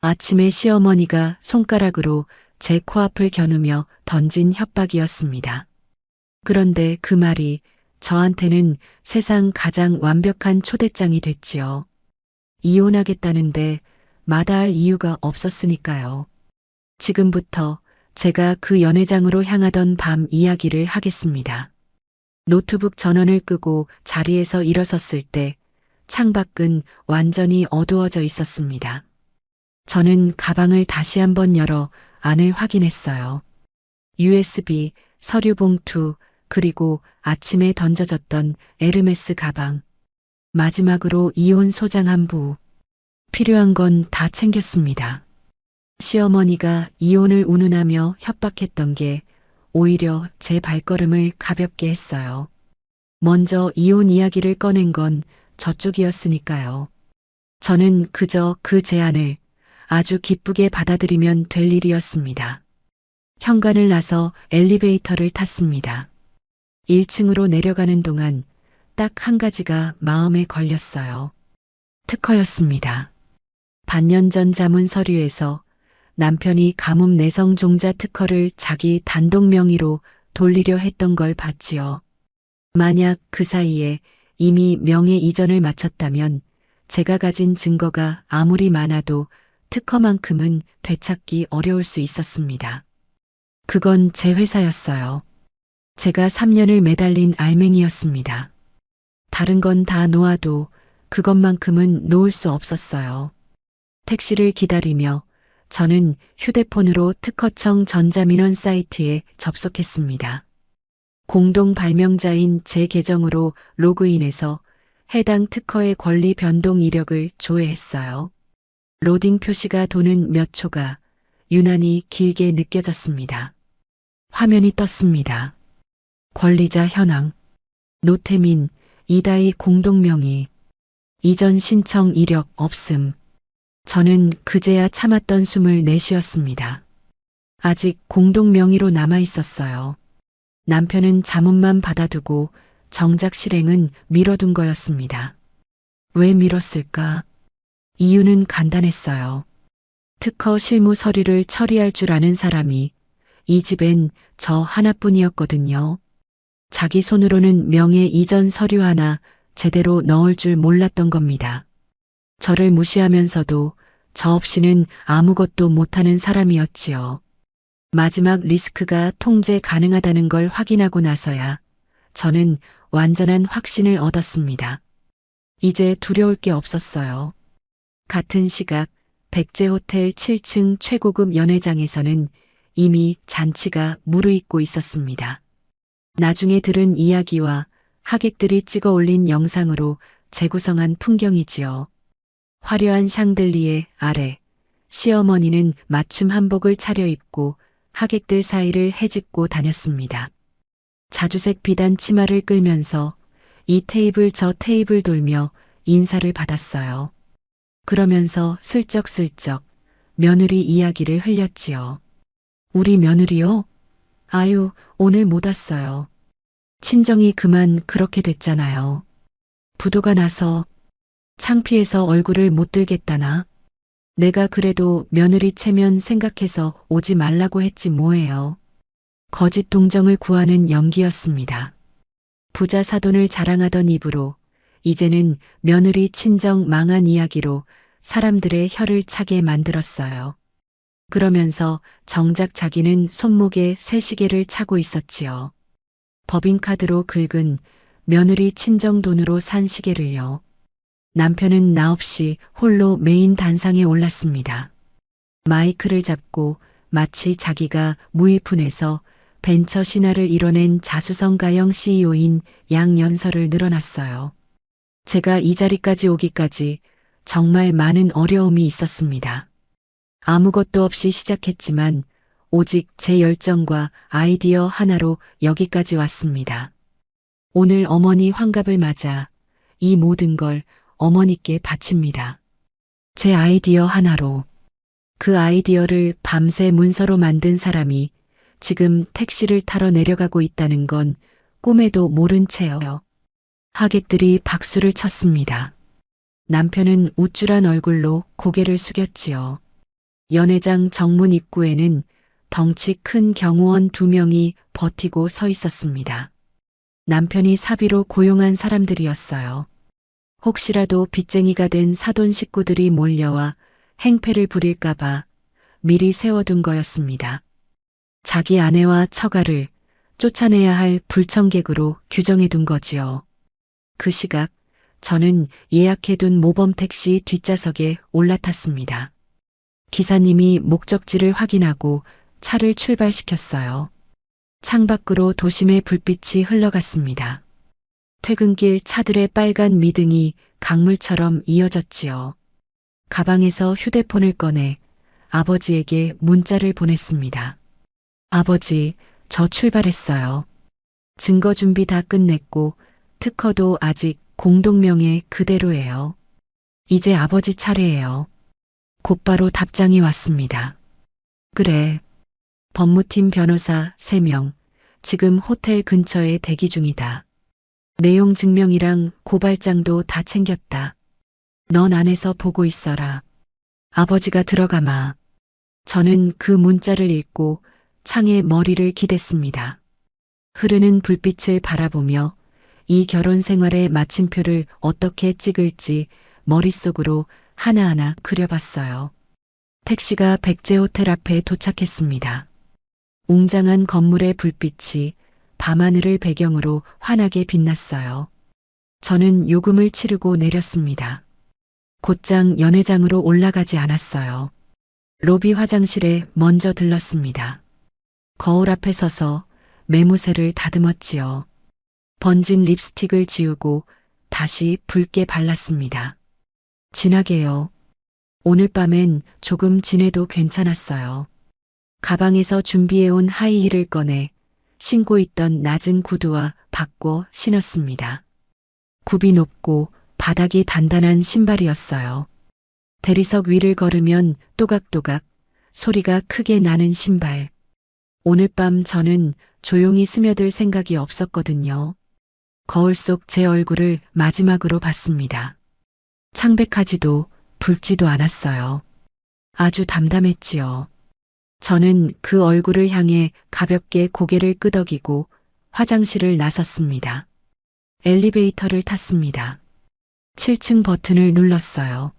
아침에 시어머니가 손가락으로 제 코앞을 겨누며 던진 협박이었습니다. 그런데 그 말이 저한테는 세상 가장 완벽한 초대장이 됐지요. 이혼하겠다는데 마다할 이유가 없었으니까요. 지금부터 제가 그 연회장으로 향하던 밤 이야기를 하겠습니다. 노트북 전원을 끄고 자리에서 일어섰을 때 창밖은 완전히 어두워져 있었습니다. 저는 가방을 다시 한번 열어 안을 확인했어요. USB, 서류 봉투, 그리고 아침에 던져졌던 에르메스 가방. 마지막으로 이혼 소장함부. 필요한 건 다 챙겼습니다. 시어머니가 이혼을 운운하며 협박했던 게 오히려 제 발걸음을 가볍게 했어요. 먼저 이혼 이야기를 꺼낸 건 저쪽이었으니까요. 저는 그저 그 제안을 아주 기쁘게 받아들이면 될 일이었습니다. 현관을 나서 엘리베이터를 탔습니다. 1층으로 내려가는 동안 딱 한 가지가 마음에 걸렸어요. 특허였습니다. 반년 전 자문 서류에서 남편이 가뭄 내성 종자 특허를 자기 단독 명의로 돌리려 했던 걸 봤지요. 만약 그 사이에 이미 명예 이전을 마쳤다면 제가 가진 증거가 아무리 많아도 특허만큼은 되찾기 어려울 수 있었습니다. 그건 제 회사였어요. 제가 3년을 매달린 알맹이였습니다. 다른 건 다 놓아도 그것만큼은 놓을 수 없었어요. 택시를 기다리며 저는 휴대폰으로 특허청 전자민원 사이트에 접속했습니다. 공동 발명자인 제 계정으로 로그인해서 해당 특허의 권리 변동 이력을 조회했어요. 로딩 표시가 도는 몇 초가 유난히 길게 느껴졌습니다. 화면이 떴습니다. 권리자 현황, 노태민, 이다희 공동명의, 이전 신청 이력 없음. 저는 그제야 참았던 숨을 내쉬었습니다. 아직 공동명의로 남아 있었어요. 남편은 자문만 받아두고 정작 실행은 미뤄둔 거였습니다. 왜 미뤘을까? 이유는 간단했어요. 특허 실무 서류를 처리할 줄 아는 사람이 이 집엔 저 하나뿐이었거든요. 자기 손으로는 명예 이전 서류 하나 제대로 넣을 줄 몰랐던 겁니다. 저를 무시하면서도 저 없이는 아무것도 못하는 사람이었지요. 마지막 리스크가 통제 가능하다는 걸 확인하고 나서야 저는 완전한 확신을 얻었습니다. 이제 두려울 게 없었어요. 같은 시각 백제호텔 7층 최고급 연회장에서는 이미 잔치가 무르익고 있었습니다. 나중에 들은 이야기와 하객들이 찍어 올린 영상으로 재구성한 풍경이지요. 화려한 샹들리에 아래 시어머니는 맞춤 한복을 차려입고 하객들 사이를 헤집고 다녔습니다. 자주색 비단 치마를 끌면서 이 테이블 저 테이블 돌며 인사를 받았어요. 그러면서 슬쩍슬쩍 며느리 이야기를 흘렸지요. 우리 며느리요? 아유, 오늘 못 왔어요. 친정이 그만 그렇게 됐잖아요. 부도가 나서 창피해서 얼굴을 못 들겠다나. 내가 그래도 며느리 체면 생각해서 오지 말라고 했지 뭐예요. 거짓 동정을 구하는 연기였습니다. 부자 사돈을 자랑하던 입으로 이제는 며느리 친정 망한 이야기로 사람들의 혀를 차게 만들었어요. 그러면서 정작 자기는 손목에 새시계를 차고 있었지요. 법인카드로 긁은 며느리 친정 돈으로 산 시계를요. 남편은 나 없이 홀로 메인 단상에 올랐습니다. 마이크를 잡고 마치 자기가 무일푼에서 벤처 신화를 이뤄낸 자수성가형 CEO인 양연설을 늘어놨어요. 제가 이 자리까지 오기까지 정말 많은 어려움이 있었습니다. 아무것도 없이 시작했지만 오직 제 열정과 아이디어 하나로 여기까지 왔습니다. 오늘 어머니 환갑을 맞아 이 모든 걸 어머니께 바칩니다. 제 아이디어 하나로. 그 아이디어를 밤새 문서로 만든 사람이 지금 택시를 타러 내려가고 있다는 건 꿈에도 모른 채요. 하객들이 박수를 쳤습니다. 남편은 우쭐한 얼굴로 고개를 숙였지요. 연회장 정문 입구에는 덩치 큰 경호원 2명이 버티고 서 있었습니다. 남편이 사비로 고용한 사람들이었어요. 혹시라도 빚쟁이가 된 사돈 식구들이 몰려와 행패를 부릴까봐 미리 세워둔 거였습니다. 자기 아내와 처가를 쫓아내야 할 불청객으로 규정해둔 거지요. 그 시각 저는 예약해둔 모범 택시 뒷좌석에 올라탔습니다. 기사님이 목적지를 확인하고 차를 출발시켰어요. 창밖으로 도심의 불빛이 흘러갔습니다. 퇴근길 차들의 빨간 미등이 강물처럼 이어졌지요. 가방에서 휴대폰을 꺼내 아버지에게 문자를 보냈습니다. 아버지, 저 출발했어요. 증거 준비 다 끝냈고 특허도 아직 공동명의 그대로예요. 이제 아버지 차례예요. 곧바로 답장이 왔습니다. 그래. 법무팀 변호사 3명, 지금 호텔 근처에 대기 중이다. 내용 증명이랑 고발장도 다 챙겼다. 넌 안에서 보고 있어라. 아버지가 들어가마. 저는 그 문자를 읽고 창에 머리를 기댔습니다. 흐르는 불빛을 바라보며 이 결혼 생활의 마침표를 어떻게 찍을지 머릿속으로 하나하나 그려봤어요. 택시가 백제 호텔 앞에 도착했습니다. 웅장한 건물의 불빛이 밤하늘을 배경으로 환하게 빛났어요. 저는 요금을 치르고 내렸습니다. 곧장 연회장으로 올라가지 않았어요. 로비 화장실에 먼저 들렀습니다. 거울 앞에 서서 매무새를 다듬었지요. 번진 립스틱을 지우고 다시 붉게 발랐습니다. 진하게요. 오늘 밤엔 조금 진해도 괜찮았어요. 가방에서 준비해온 하이힐을 꺼내 신고 있던 낮은 구두와 바꿔 신었습니다. 굽이 높고 바닥이 단단한 신발이었어요. 대리석 위를 걸으면 또각또각 소리가 크게 나는 신발. 오늘 밤 저는 조용히 스며들 생각이 없었거든요. 거울 속 제 얼굴을 마지막으로 봤습니다. 창백하지도 붉지도 않았어요. 아주 담담했지요. 저는 그 얼굴을 향해 가볍게 고개를 끄덕이고 화장실을 나섰습니다. 엘리베이터를 탔습니다. 7층 버튼을 눌렀어요.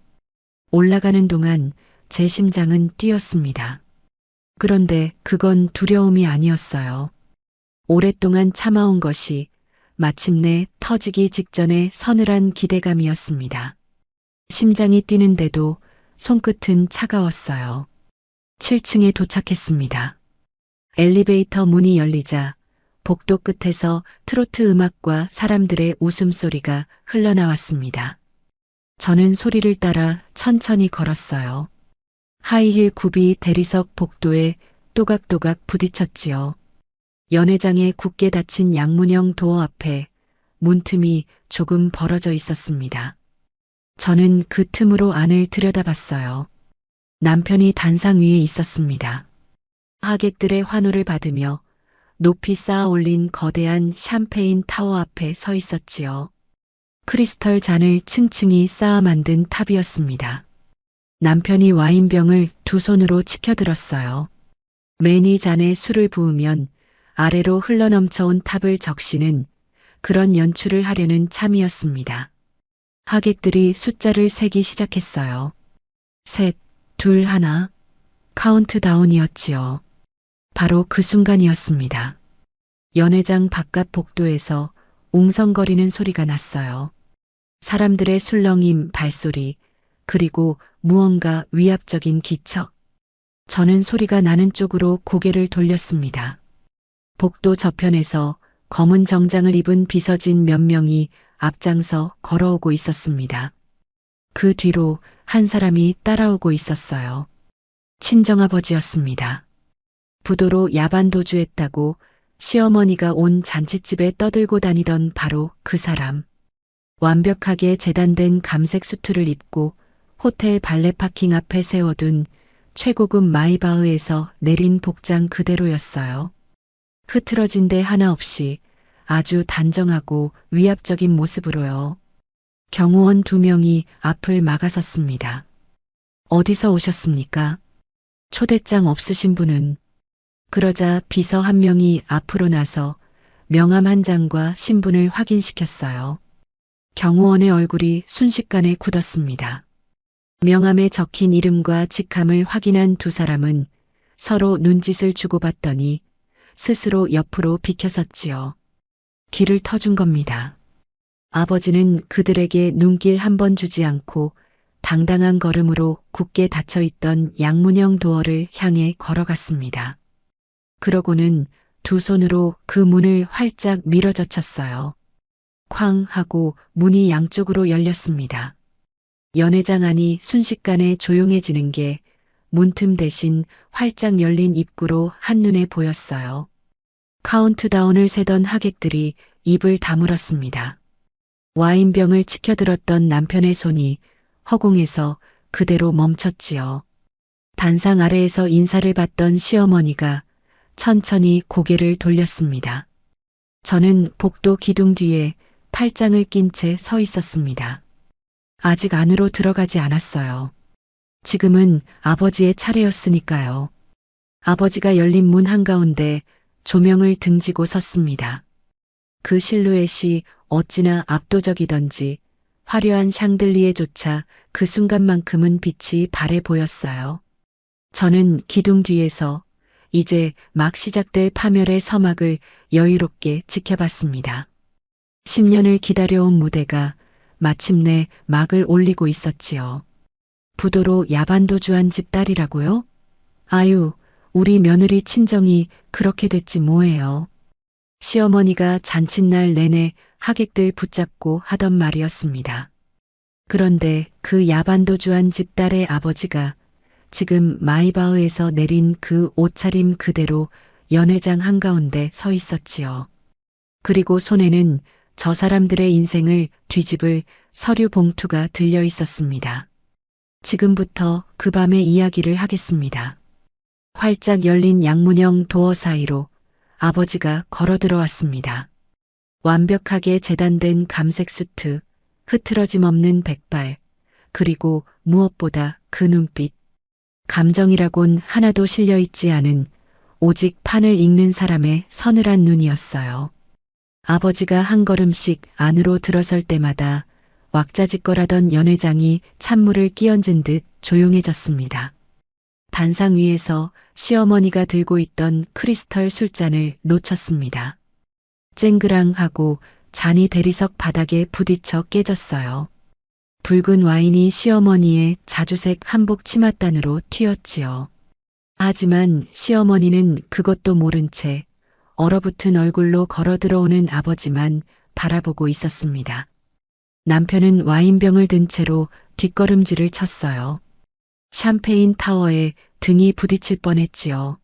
올라가는 동안 제 심장은 뛰었습니다. 그런데 그건 두려움이 아니었어요. 오랫동안 참아온 것이 마침내 터지기 직전의 서늘한 기대감이었습니다. 심장이 뛰는데도 손끝은 차가웠어요. 7층에 도착했습니다. 엘리베이터 문이 열리자 복도 끝에서 트로트 음악과 사람들의 웃음소리가 흘러나왔습니다. 저는 소리를 따라 천천히 걸었어요. 하이힐 굽이 대리석 복도에 또각또각 부딪혔지요. 연회장에 굳게 닫힌 양문형 도어 앞에 문틈이 조금 벌어져 있었습니다. 저는 그 틈으로 안을 들여다봤어요. 남편이 단상 위에 있었습니다. 하객들의 환호를 받으며 높이 쌓아 올린 거대한 샴페인 타워 앞에 서 있었지요. 크리스털 잔을 층층이 쌓아 만든 탑이었습니다. 남편이 와인병을 2손으로 치켜들었어요. 매니 잔에 술을 부으면 아래로 흘러넘쳐온 탑을 적시는 그런 연출을 하려는 참이었습니다. 하객들이 숫자를 세기 시작했어요. 3, 2, 1, 카운트다운이었지요. 바로 그 순간이었습니다. 연회장 바깥 복도에서 웅성거리는 소리가 났어요. 사람들의 술렁임, 발소리, 그리고 무언가 위압적인 기척. 저는 소리가 나는 쪽으로 고개를 돌렸습니다. 복도 저편에서 검은 정장을 입은 비서진 몇 명이 앞장서 걸어오고 있었습니다. 그 뒤로 한 사람이 따라오고 있었어요. 친정아버지였습니다. 부도로 야반 도주했다고 시어머니가 온 잔칫집에 떠들고 다니던 바로 그 사람. 완벽하게 재단된 감색 수트를 입고 호텔 발레 파킹 앞에 세워둔 최고급 마이바흐에서 내린 복장 그대로였어요. 흐트러진 데 하나 없이 아주 단정하고 위압적인 모습으로요. 경호원 2명이 앞을 막아섰습니다. 어디서 오셨습니까? 초대장 없으신 분은? 그러자 비서 한 명이 앞으로 나서 명함 한 장과 신분을 확인시켰어요. 경호원의 얼굴이 순식간에 굳었습니다. 명함에 적힌 이름과 직함을 확인한 두 사람은 서로 눈짓을 주고받더니 스스로 옆으로 비켜섰지요. 길을 터준 겁니다. 아버지는 그들에게 눈길 한 번 주지 않고 당당한 걸음으로 굳게 닫혀있던 양문형 도어를 향해 걸어갔습니다. 그러고는 두 손으로 그 문을 활짝 밀어젖혔어요. 쾅 하고 문이 양쪽으로 열렸습니다. 연회장 안이 순식간에 조용해지는 게 문틈 대신 활짝 열린 입구로 한눈에 보였어요. 카운트다운을 세던 하객들이 입을 다물었습니다. 와인병을 치켜들었던 남편의 손이 허공에서 그대로 멈췄지요. 단상 아래에서 인사를 받던 시어머니가 천천히 고개를 돌렸습니다. 저는 복도 기둥 뒤에 팔짱을 낀 채 서 있었습니다. 아직 안으로 들어가지 않았어요. 지금은 아버지의 차례였으니까요. 아버지가 열린 문 한가운데 조명을 등지고 섰습니다. 그 실루엣이 어찌나 압도적이던지 화려한 샹들리에조차 그 순간만큼은 빛이 바래 보였어요. 저는 기둥 뒤에서 이제 막 시작될 파멸의 서막을 여유롭게 지켜봤습니다. 10년을 기다려온 무대가 마침내 막을 올리고 있었지요. 부도로 야반도주한 집 딸이라고요? 아유, 우리 며느리 친정이 그렇게 됐지 뭐예요. 시어머니가 잔칫날 내내 하객들 붙잡고 하던 말이었습니다. 그런데 그 야반도주한 집 딸의 아버지가 지금 마이바흐에서 내린 그 옷차림 그대로 연회장 한가운데 서 있었지요. 그리고 손에는 저 사람들의 인생을 뒤집을 서류 봉투가 들려 있었습니다. 지금부터 그 밤의 이야기를 하겠습니다. 활짝 열린 양문형 도어 사이로 아버지가 걸어 들어왔습니다. 완벽하게 재단된 감색 수트, 흐트러짐 없는 백발, 그리고 무엇보다 그 눈빛. 감정이라곤 하나도 실려 있지 않은 오직 판을 읽는 사람의 서늘한 눈이었어요. 아버지가 한 걸음씩 안으로 들어설 때마다 왁자지껄하던 연회장이 찬물을 끼얹은 듯 조용해졌습니다. 단상 위에서 시어머니가 들고 있던 크리스털 술잔을 놓쳤습니다. 쨍그랑하고 잔이 대리석 바닥에 부딪혀 깨졌어요. 붉은 와인이 시어머니의 자주색 한복 치맛단으로 튀었지요. 하지만 시어머니는 그것도 모른 채 얼어붙은 얼굴로 걸어 들어오는 아버지만 바라보고 있었습니다. 남편은 와인병을 든 채로 뒷걸음질을 쳤어요. 샴페인 타워에 등이 부딪힐 뻔했지요.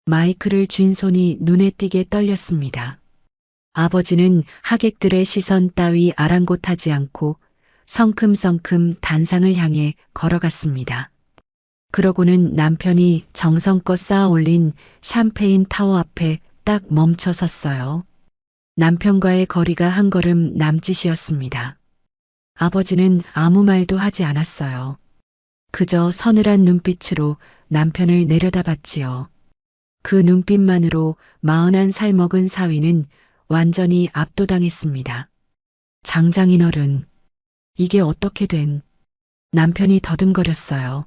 마이크를 쥔 손이 눈에 띄게 떨렸습니다. 아버지는 하객들의 시선 따위 아랑곳하지 않고 성큼성큼 단상을 향해 걸어갔습니다. 그러고는 남편이 정성껏 쌓아 올린 샴페인 타워 앞에 딱 멈춰 섰어요. 남편과의 거리가 한 걸음 남짓이었습니다. 아버지는 아무 말도 하지 않았어요. 그저 서늘한 눈빛으로 남편을 내려다봤지요. 그 눈빛만으로 41살 먹은 사위는 완전히 압도당했습니다. 장장인 어른, 이게 어떻게 된? 남편이 더듬거렸어요.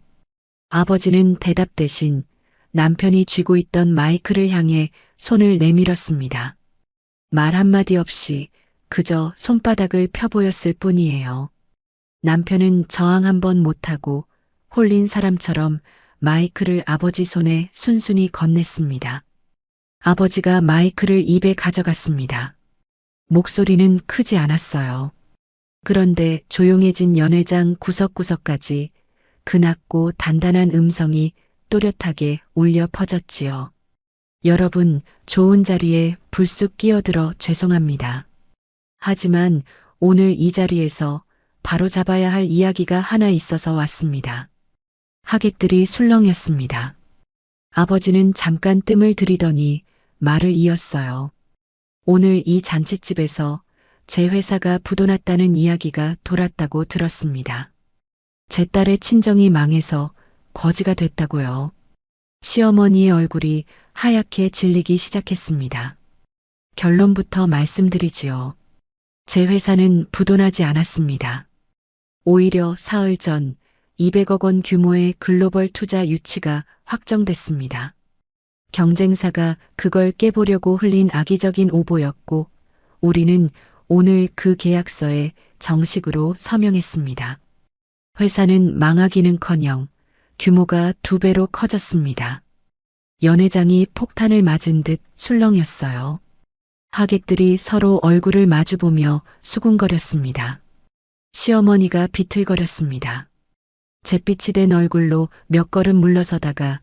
아버지는 대답 대신 남편이 쥐고 있던 마이크를 향해 손을 내밀었습니다. 말 한마디 없이 그저 손바닥을 펴보였을 뿐이에요. 남편은 저항 한번 못하고 홀린 사람처럼 마이크를 아버지 손에 순순히 건넸습니다. 아버지가 마이크를 입에 가져갔습니다. 목소리는 크지 않았어요. 그런데 조용해진 연회장 구석구석까지 그 낮고 단단한 음성이 또렷하게 울려 퍼졌지요. 여러분, 좋은 자리에 불쑥 끼어들어 죄송합니다. 하지만 오늘 이 자리에서 바로잡아야 할 이야기가 하나 있어서 왔습니다. 하객들이 술렁였습니다. 아버지는 잠깐 뜸을 들이더니 말을 이었어요. 오늘 이 잔칫집에서 제 회사가 부도났다는 이야기가 돌았다고 들었습니다. 제 딸의 친정이 망해서 거지가 됐다고요. 시어머니의 얼굴이 하얗게 질리기 시작했습니다. 결론부터 말씀드리지요. 제 회사는 부도나지 않았습니다. 오히려 사흘 전 200억 원 규모의 글로벌 투자 유치가 확정됐습니다. 경쟁사가 그걸 깨보려고 흘린 악의적인 오보였고, 우리는 오늘 그 계약서에 정식으로 서명했습니다. 회사는 망하기는커녕 규모가 2배로 커졌습니다. 연회장이 폭탄을 맞은 듯 술렁였어요. 하객들이 서로 얼굴을 마주보며 수군거렸습니다. 시어머니가 비틀거렸습니다. 잿빛이 된 얼굴로 몇 걸음 물러서다가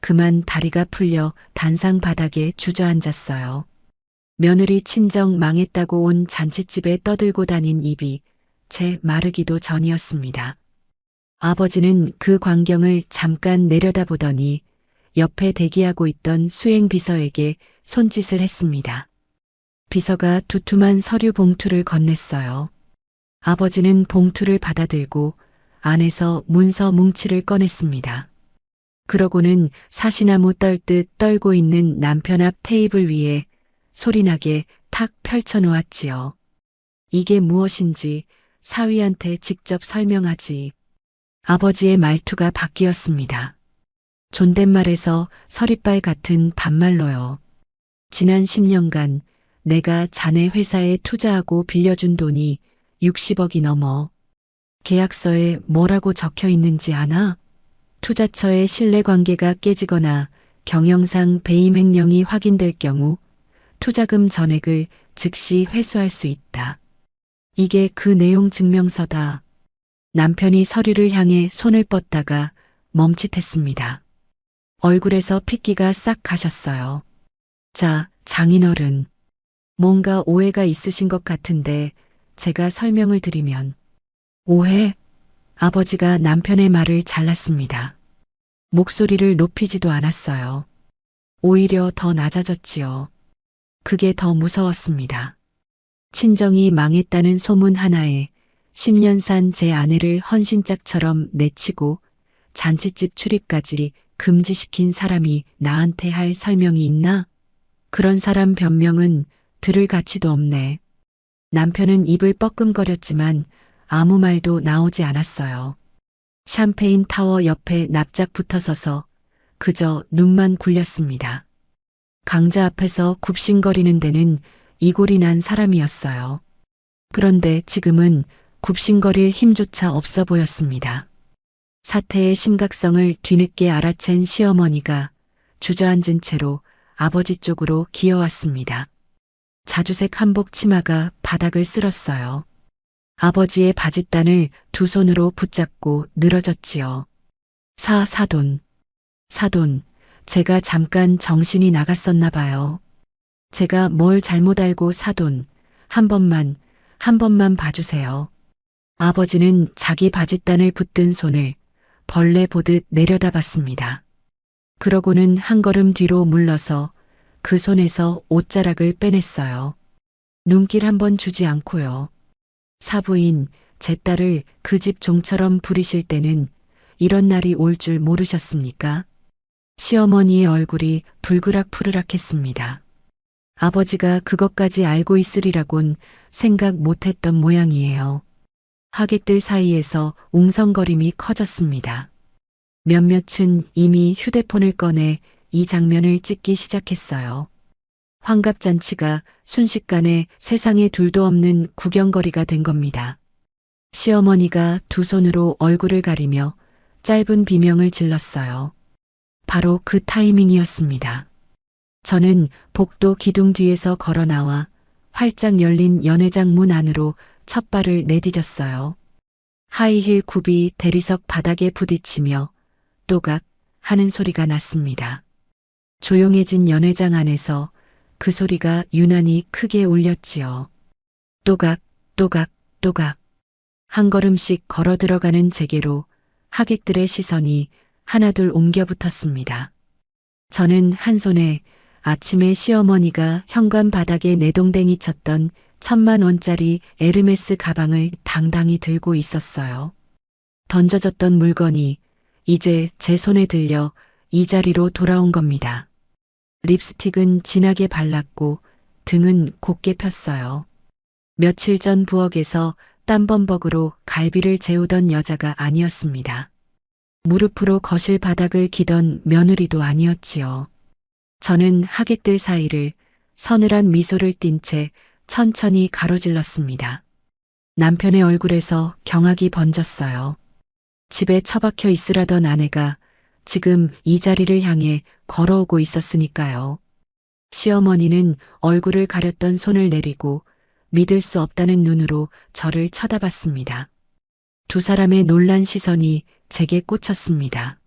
그만 다리가 풀려 단상 바닥에 주저앉았어요. 며느리 친정 망했다고 온 잔칫집에 떠들고 다닌 입이 채 마르기도 전이었습니다. 아버지는 그 광경을 잠깐 내려다보더니 옆에 대기하고 있던 수행비서에게 손짓을 했습니다. 비서가 두툼한 서류 봉투를 건넸어요. 아버지는 봉투를 받아들고 안에서 문서 뭉치를 꺼냈습니다. 그러고는 사시나무 떨듯 떨고 있는 남편 앞 테이블 위에 소리나게 탁 펼쳐놓았지요. 이게 무엇인지 사위한테 직접 설명하지. 아버지의 말투가 바뀌었습니다. 존댓말에서 서리빨 같은 반말로요. 지난 10년간 내가 자네 회사에 투자하고 빌려준 돈이 60억이 넘어. 계약서에 뭐라고 적혀 있는지 아나? 투자처의 신뢰관계가 깨지거나 경영상 배임 횡령이 확인될 경우 투자금 전액을 즉시 회수할 수 있다. 이게 그 내용 증명서다. 남편이 서류를 향해 손을 뻗다가 멈칫했습니다. 얼굴에서 핏기가 싹 가셨어요. 자, 장인어른. 뭔가 오해가 있으신 것 같은데 제가 설명을 드리면. 오해? 아버지가 남편의 말을 잘랐습니다. 목소리를 높이지도 않았어요. 오히려 더 낮아졌지요. 그게 더 무서웠습니다. 친정이 망했다는 소문 하나에 10년 산 제 아내를 헌신짝처럼 내치고 잔칫집 출입까지 금지시킨 사람이 나한테 할 설명이 있나? 그런 사람 변명은 들을 가치도 없네. 남편은 입을 뻐끔거렸지만 아무 말도 나오지 않았어요. 샴페인 타워 옆에 납작 붙어 서서 그저 눈만 굴렸습니다. 강자 앞에서 굽신거리는 데는 이골이 난 사람이었어요. 그런데 지금은 굽신거릴 힘조차 없어 보였습니다. 사태의 심각성을 뒤늦게 알아챈 시어머니가 주저앉은 채로 아버지 쪽으로 기어왔습니다. 자주색 한복 치마가 바닥을 쓸었어요. 아버지의 바짓단을 두 손으로 붙잡고 늘어졌지요. 사돈. 제가 잠깐 정신이 나갔었나 봐요. 제가 뭘 잘못 알고 사돈. 한 번만 봐주세요. 아버지는 자기 바짓단을 붙든 손을 벌레 보듯 내려다봤습니다. 그러고는 한 걸음 뒤로 물러서 그 손에서 옷자락을 빼냈어요. 눈길 한번 주지 않고요. 사부인, 제 딸을 그 집 종처럼 부리실 때는 이런 날이 올 줄 모르셨습니까? 시어머니의 얼굴이 불그락푸르락했습니다. 아버지가 그것까지 알고 있으리라곤 생각 못했던 모양이에요. 하객들 사이에서 웅성거림이 커졌습니다. 몇몇은 이미 휴대폰을 꺼내 이 장면을 찍기 시작했어요. 환갑잔치가 순식간에 세상에 둘도 없는 구경거리가 된 겁니다. 시어머니가 두 손으로 얼굴을 가리며 짧은 비명을 질렀어요. 바로 그 타이밍이었습니다. 저는 복도 기둥 뒤에서 걸어 나와 활짝 열린 연회장 문 안으로 첫 발을 내디뎠어요. 하이힐 굽이 대리석 바닥에 부딪히며 또각 하는 소리가 났습니다. 조용해진 연회장 안에서 그 소리가 유난히 크게 울렸지요. 또각, 또각, 또각. 한 걸음씩 걸어 들어가는 제게로 하객들의 시선이 하나둘 옮겨 붙었습니다. 저는 한 손에 아침에 시어머니가 현관 바닥에 내동댕이 쳤던 1000만 원짜리 에르메스 가방을 당당히 들고 있었어요. 던져졌던 물건이 이제 제 손에 들려 이 자리로 돌아온 겁니다. 립스틱은 진하게 발랐고 등은 곱게 폈어요. 며칠 전 부엌에서 땀범벅으로 갈비를 재우던 여자가 아니었습니다. 무릎으로 거실 바닥을 기던 며느리도 아니었지요. 저는 하객들 사이를 서늘한 미소를 띤 채 천천히 가로질렀습니다. 남편의 얼굴에서 경악이 번졌어요. 집에 처박혀 있으라던 아내가 지금 이 자리를 향해 걸어오고 있었으니까요. 시어머니는 얼굴을 가렸던 손을 내리고 믿을 수 없다는 눈으로 저를 쳐다봤습니다. 두 사람의 놀란 시선이 제게 꽂혔습니다.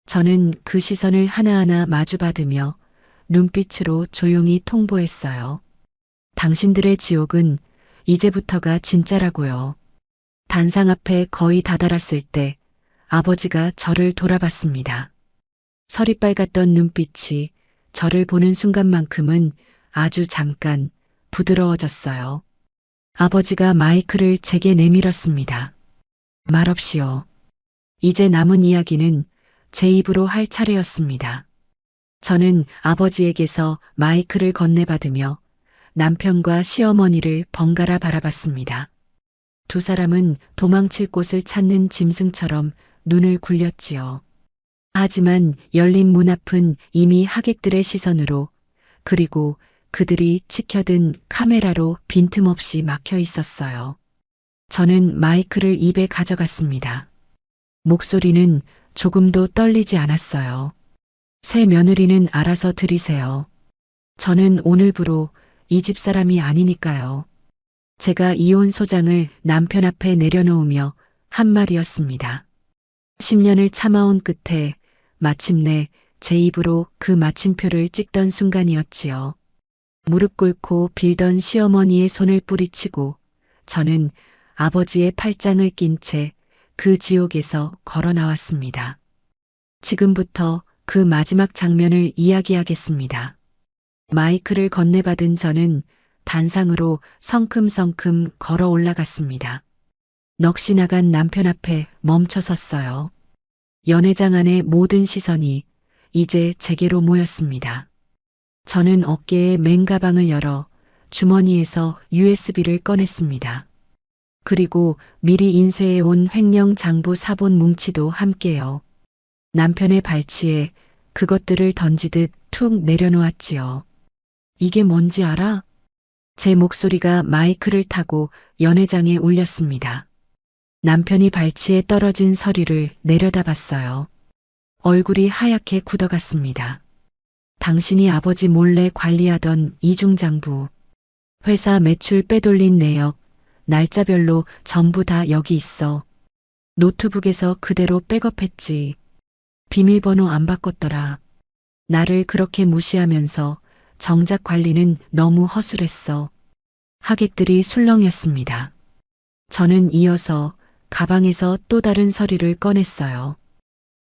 저는 그 시선을 하나하나 마주받으며 눈빛으로 조용히 통보했어요. 당신들의 지옥은 이제부터가 진짜라고요. 단상 앞에 거의 다다랐을 때 아버지가 저를 돌아봤습니다. 서리 빨갛던 눈빛이 저를 보는 순간만큼은 아주 잠깐 부드러워졌어요. 아버지가 마이크를 제게 내밀었습니다. 말없이요. 이제 남은 이야기는 제 입으로 할 차례였습니다. 저는 아버지에게서 마이크를 건네받으며 남편과 시어머니를 번갈아 바라봤습니다. 두 사람은 도망칠 곳을 찾는 짐승처럼 눈을 굴렸지요. 하지만 열린 문 앞은 이미 하객들의 시선으로 그리고 그들이 치켜든 카메라로 빈틈없이 막혀 있었어요. 저는 마이크를 입에 가져갔습니다. 목소리는 조금도 떨리지 않았어요. 새 며느리는 알아서 들이세요. 저는 오늘부로 이 집 사람이 아니니까요. 제가 이혼 소장을 남편 앞에 내려놓으며 한 말이었습니다. 10년을 참아온 끝에 마침내 제 입으로 그 마침표를 찍던 순간이었지요. 무릎 꿇고 빌던 시어머니의 손을 뿌리치고 저는 아버지의 팔짱을 낀 채 그 지옥에서 걸어 나왔습니다. 지금부터 그 마지막 장면을 이야기하겠습니다. 마이크를 건네받은 저는 단상으로 성큼성큼 걸어 올라갔습니다. 넋이 나간 남편 앞에 멈춰 섰어요. 연회장 안의 모든 시선이 이제 제게로 모였습니다. 저는 어깨에 맨가방을 열어 주머니에서 USB를 꺼냈습니다. 그리고 미리 인쇄해 온 횡령 장부 사본 뭉치도 함께요. 남편의 발치에 그것들을 던지듯 툭 내려놓았지요. 이게 뭔지 알아? 제 목소리가 마이크를 타고 연회장에 울렸습니다. 남편이 발치에 떨어진 서류를 내려다봤어요. 얼굴이 하얗게 굳어갔습니다. 당신이 아버지 몰래 관리하던 이중장부, 회사 매출 빼돌린 내역, 날짜별로 전부 다 여기 있어. 노트북에서 그대로 백업했지. 비밀번호 안 바꿨더라. 나를 그렇게 무시하면서 정작 관리는 너무 허술했어. 하객들이 술렁였습니다. 저는 이어서 가방에서 또 다른 서류를 꺼냈어요.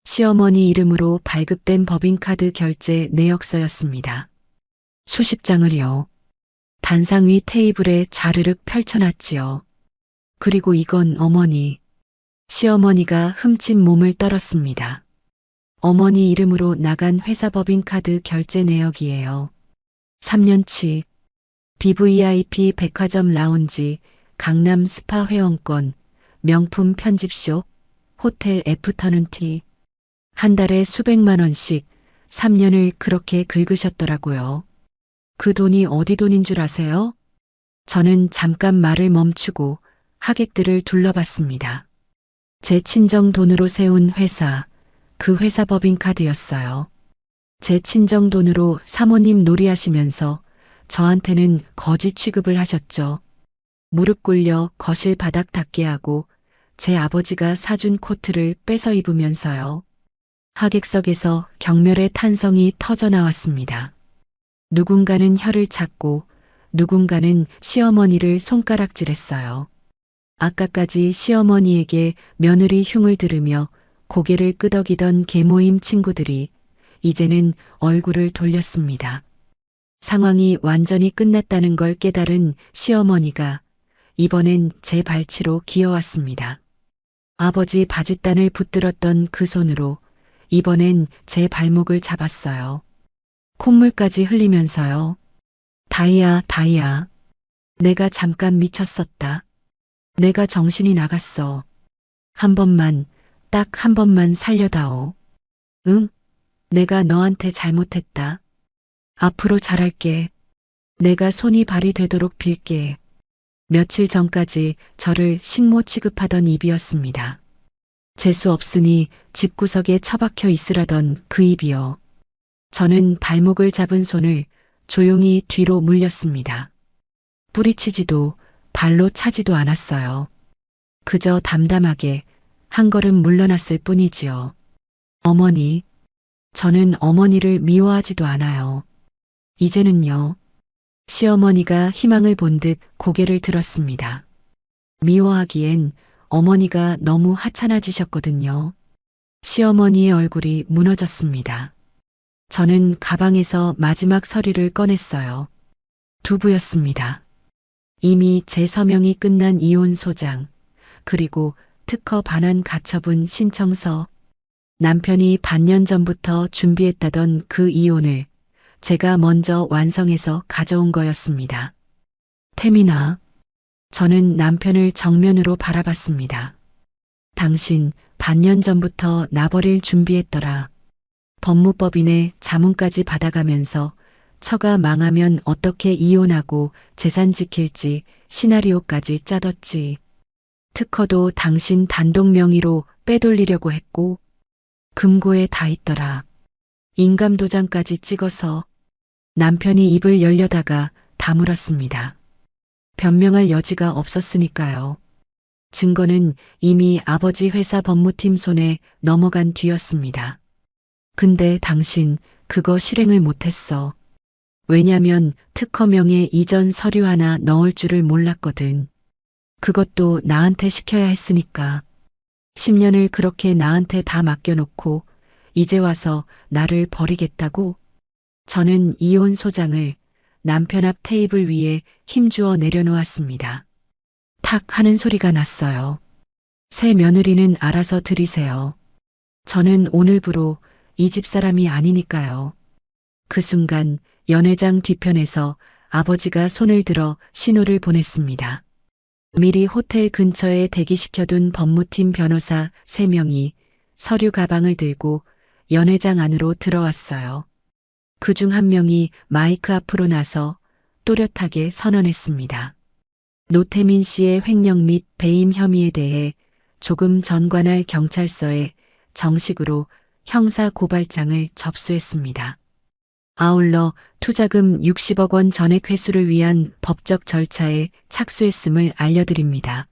시어머니 이름으로 발급된 법인카드 결제 내역서였습니다. 수십 장을요. 단상 위 테이블에 자르륵 펼쳐놨지요. 그리고 이건 어머니. 시어머니가 흠칫 몸을 떨었습니다. 어머니 이름으로 나간 회사 법인카드 결제 내역이에요. 3년치 BVIP 백화점 라운지, 강남 스파 회원권, 명품 편집숍, 호텔 애프터눈티. 한 달에 수백만 원씩 3년을 그렇게 긁으셨더라고요. 그 돈이 어디 돈인 줄 아세요? 저는 잠깐 말을 멈추고 하객들을 둘러봤습니다. 제 친정 돈으로 세운 회사, 그 회사 법인카드였어요. 제 친정 돈으로 사모님 놀이하시면서 저한테는 거지 취급을 하셨죠. 무릎 꿇려 거실 바닥 닦게 하고 제 아버지가 사준 코트를 뺏어 입으면서요. 하객석에서 경멸의 탄성이 터져 나왔습니다. 누군가는 혀를 찾고 누군가는 시어머니를 손가락질했어요. 아까까지 시어머니에게 며느리 흉을 들으며 고개를 끄덕이던 계모임 친구들이 이제는 얼굴을 돌렸습니다. 상황이 완전히 끝났다는 걸 깨달은 시어머니가 이번엔 제 발치로 기어왔습니다. 아버지 바짓단을 붙들었던 그 손으로 이번엔 제 발목을 잡았어요. 콧물까지 흘리면서요. 다희야, 다희야. 내가 잠깐 미쳤었다. 내가 정신이 나갔어. 한 번만, 딱 한 번만 살려다오. 응? 내가 너한테 잘못했다. 앞으로 잘할게. 내가 손이 발이 되도록 빌게. 며칠 전까지 저를 식모 취급하던 입이었습니다. 재수 없으니 집구석에 처박혀 있으라던 그 입이요. 저는 발목을 잡은 손을 조용히 뒤로 물렸습니다. 뿌리치지도 발로 차지도 않았어요. 그저 담담하게 한 걸음 물러났을 뿐이지요. 어머니, 저는 어머니를 미워하지도 않아요. 이제는요. 시어머니가 희망을 본 듯 고개를 들었습니다. 미워하기엔 어머니가 너무 하찮아지셨거든요. 시어머니의 얼굴이 무너졌습니다. 저는 가방에서 마지막 서류를 꺼냈어요. 두부였습니다. 이미 제 서명이 끝난 이혼 소장, 그리고 특허 반환 가처분 신청서, 남편이 반년 전부터 준비했다던 그 이혼을 제가 먼저 완성해서 가져온 거였습니다. 태민아, 저는 남편을 정면으로 바라봤습니다. 당신 반년 전부터 나버릴 준비했더라. 법무법인의 자문까지 받아가면서 처가 망하면 어떻게 이혼하고 재산 지킬지 시나리오까지 짜뒀지. 특허도 당신 단독 명의로 빼돌리려고 했고 금고에 다 있더라. 인감도장까지 찍어서. 남편이 입을 열려다가 다물었습니다. 변명할 여지가 없었으니까요. 증거는 이미 아버지 회사 법무팀 손에 넘어간 뒤였습니다. 근데 당신 그거 실행을 못했어. 왜냐면 특허명에 이전 서류 하나 넣을 줄을 몰랐거든. 그것도 나한테 시켜야 했으니까. 10년을 그렇게 나한테 다 맡겨놓고 이제 와서 나를 버리겠다고? 저는 이혼 소장을 남편 앞 테이블 위에 힘주어 내려놓았습니다. 탁 하는 소리가 났어요. 새 며느리는 알아서 들이세요. 저는 오늘부로 이 집 사람이 아니니까요. 그 순간 연회장 뒤편에서 아버지가 손을 들어 신호를 보냈습니다. 미리 호텔 근처에 대기시켜둔 법무팀 변호사 3명이 서류 가방을 들고 연회장 안으로 들어왔어요. 그중 한 명이 마이크 앞으로 나서 또렷하게 선언했습니다. 노태민 씨의 횡령 및 배임 혐의에 대해 조금 전관할 경찰서에 정식으로 형사 고발장을 접수했습니다. 아울러 투자금 60억 원 전액 회수를 위한 법적 절차에 착수했음을 알려드립니다.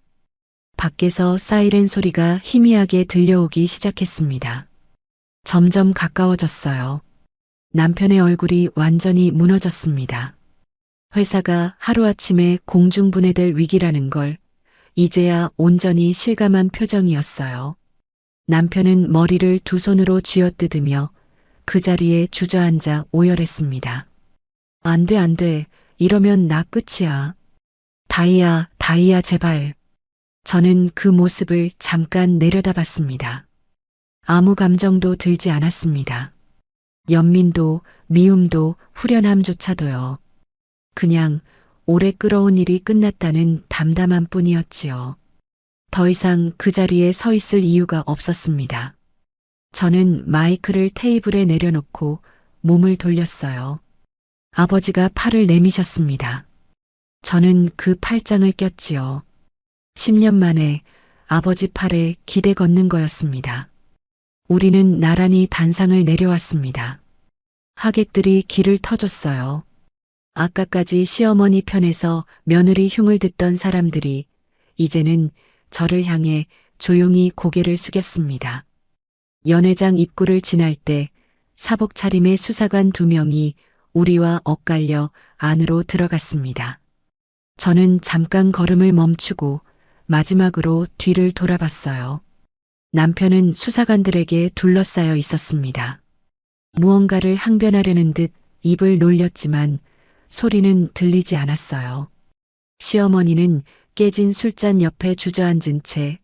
밖에서 사이렌 소리가 희미하게 들려오기 시작했습니다. 점점 가까워졌어요. 남편의 얼굴이 완전히 무너졌습니다. 회사가 하루아침에 공중분해될 위기라는 걸 이제야 온전히 실감한 표정이었어요. 남편은 머리를 두 손으로 쥐어뜯으며 그 자리에 주저앉아 오열했습니다. 안 돼, 안 돼. 이러면 나 끝이야. 다희야, 다희야, 제발. 저는 그 모습을 잠깐 내려다봤습니다. 아무 감정도 들지 않았습니다. 연민도 미움도 후련함조차도요. 그냥 오래 끌어온 일이 끝났다는 담담함 뿐이었지요. 더 이상 그 자리에 서 있을 이유가 없었습니다. 저는 마이크를 테이블에 내려놓고 몸을 돌렸어요. 아버지가 팔을 내미셨습니다. 저는 그 팔짱을 꼈지요. 10년 만에 아버지 팔에 기대 걷는 거였습니다. 우리는 나란히 단상을 내려왔습니다. 하객들이 길을 터줬어요. 아까까지 시어머니 편에서 며느리 흉을 듣던 사람들이 이제는 저를 향해 조용히 고개를 숙였습니다. 연회장 입구를 지날 때 사복 차림의 수사관 2명이 우리와 엇갈려 안으로 들어갔습니다. 저는 잠깐 걸음을 멈추고 마지막으로 뒤를 돌아봤어요. 남편은 수사관들에게 둘러싸여 있었습니다. 무언가를 항변하려는 듯 입을 놀렸지만 소리는 들리지 않았어요. 시어머니는 깨진 술잔 옆에 주저앉은 채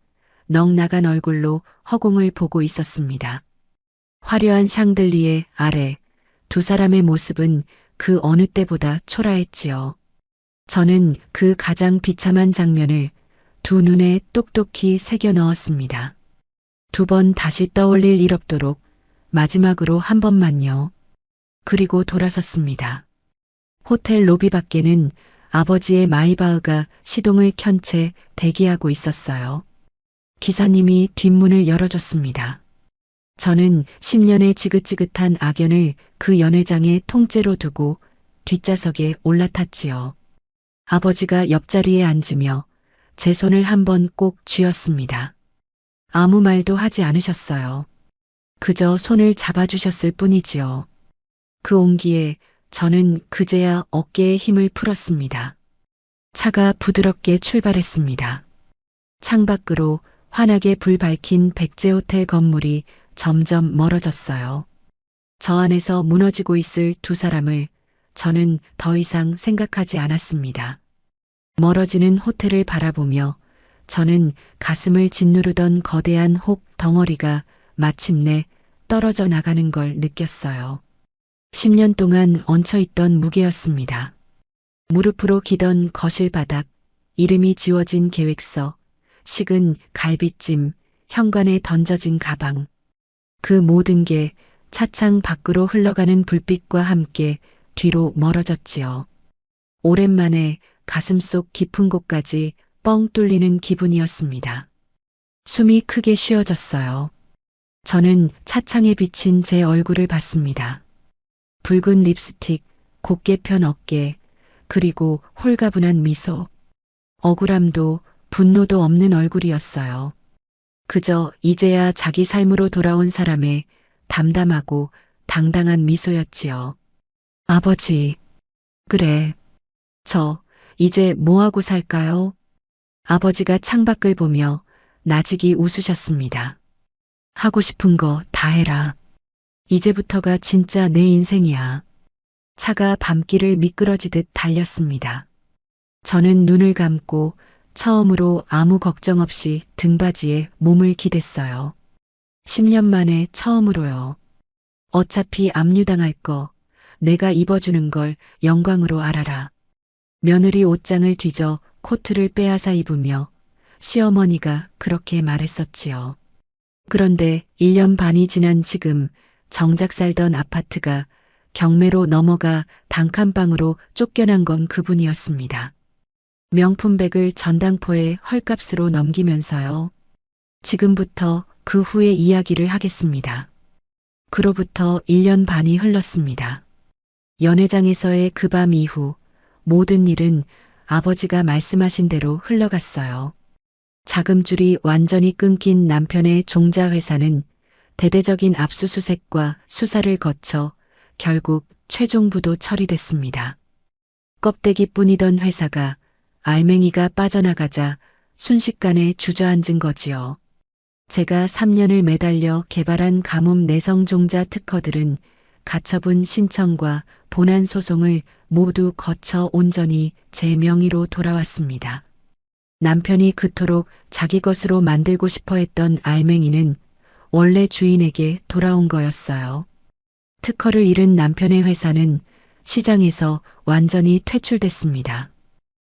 넋 나간 얼굴로 허공을 보고 있었습니다. 화려한 샹들리에 아래 두 사람의 모습은 그 어느 때보다 초라했지요. 저는 그 가장 비참한 장면을 두 눈에 똑똑히 새겨 넣었습니다. 두 번 다시 떠올릴 일 없도록 마지막으로 한 번만요. 그리고 돌아섰습니다. 호텔 로비 밖에는 아버지의 마이바흐가 시동을 켠 채 대기하고 있었어요. 기사님이 뒷문을 열어줬습니다. 저는 10년의 지긋지긋한 악연을 그 연회장에 통째로 두고 뒷좌석에 올라탔지요. 아버지가 옆자리에 앉으며 제 손을 한번 꼭 쥐었습니다. 아무 말도 하지 않으셨어요. 그저 손을 잡아주셨을 뿐이지요. 그 온기에 저는 그제야 어깨에 힘을 풀었습니다. 차가 부드럽게 출발했습니다. 창밖으로 환하게 불 밝힌 백제호텔 건물이 점점 멀어졌어요. 저 안에서 무너지고 있을 두 사람을 저는 더 이상 생각하지 않았습니다. 멀어지는 호텔을 바라보며 저는 가슴을 짓누르던 거대한 혹 덩어리가 마침내 떨어져 나가는 걸 느꼈어요. 10년 동안 얹혀있던 무게였습니다. 무릎으로 기던 거실 바닥, 이름이 지워진 계획서, 식은 갈비찜, 현관에 던져진 가방. 그 모든 게 차창 밖으로 흘러가는 불빛과 함께 뒤로 멀어졌지요. 오랜만에 가슴속 깊은 곳까지 뻥 뚫리는 기분이었습니다. 숨이 크게 쉬어졌어요. 저는 차창에 비친 제 얼굴을 봤습니다. 붉은 립스틱, 곱게 편 어깨, 그리고 홀가분한 미소. 억울함도 분노도 없는 얼굴이었어요. 그저 이제야 자기 삶으로 돌아온 사람의 담담하고 당당한 미소였지요. 아버지, 그래. 저 이제 뭐하고 살까요? 아버지가 창밖을 보며 나직이 웃으셨습니다. 하고 싶은 거 다 해라. 이제부터가 진짜 내 인생이야. 차가 밤길을 미끄러지듯 달렸습니다. 저는 눈을 감고 처음으로 아무 걱정 없이 등받이에 몸을 기댔어요. 10년 만에 처음으로요. 어차피 압류당할 거 내가 입어주는 걸 영광으로 알아라. 며느리 옷장을 뒤져 코트를 빼앗아 입으며 시어머니가 그렇게 말했었지요. 그런데 1년 반이 지난 지금 정작 살던 아파트가 경매로 넘어가 단칸방으로 쫓겨난 건 그분이었습니다. 명품백을 전당포에 헐값으로 넘기면서요. 지금부터 그 후의 이야기를 하겠습니다. 그로부터 1년 반이 흘렀습니다. 연회장에서의 그 밤 이후 모든 일은 아버지가 말씀하신 대로 흘러갔어요. 자금줄이 완전히 끊긴 남편의 종자회사는 대대적인 압수수색과 수사를 거쳐 결국 최종 부도 처리됐습니다. 껍데기뿐이던 회사가 알맹이가 빠져나가자 순식간에 주저앉은 거지요. 제가 3년을 매달려 개발한 가뭄 내성종자 특허들은 가처분 신청과 본안 소송을 모두 거쳐 온전히 제 명의로 돌아왔습니다. 남편이 그토록 자기 것으로 만들고 싶어 했던 알맹이는 원래 주인에게 돌아온 거였어요. 특허를 잃은 남편의 회사는 시장에서 완전히 퇴출됐습니다.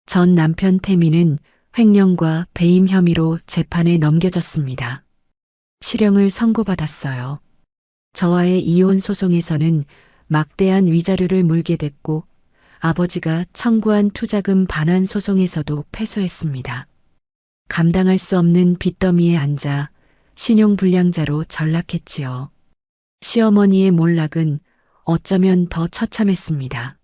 전 남편 태민은 횡령과 배임 혐의로 재판에 넘겨졌습니다. 실형을 선고받았어요. 저와의 이혼 소송에서는 막대한 위자료를 물게 됐고 아버지가 청구한 투자금 반환 소송에서도 패소했습니다. 감당할 수 없는 빚더미에 앉아 신용불량자로 전락했지요. 시어머니의 몰락은 어쩌면 더 처참했습니다.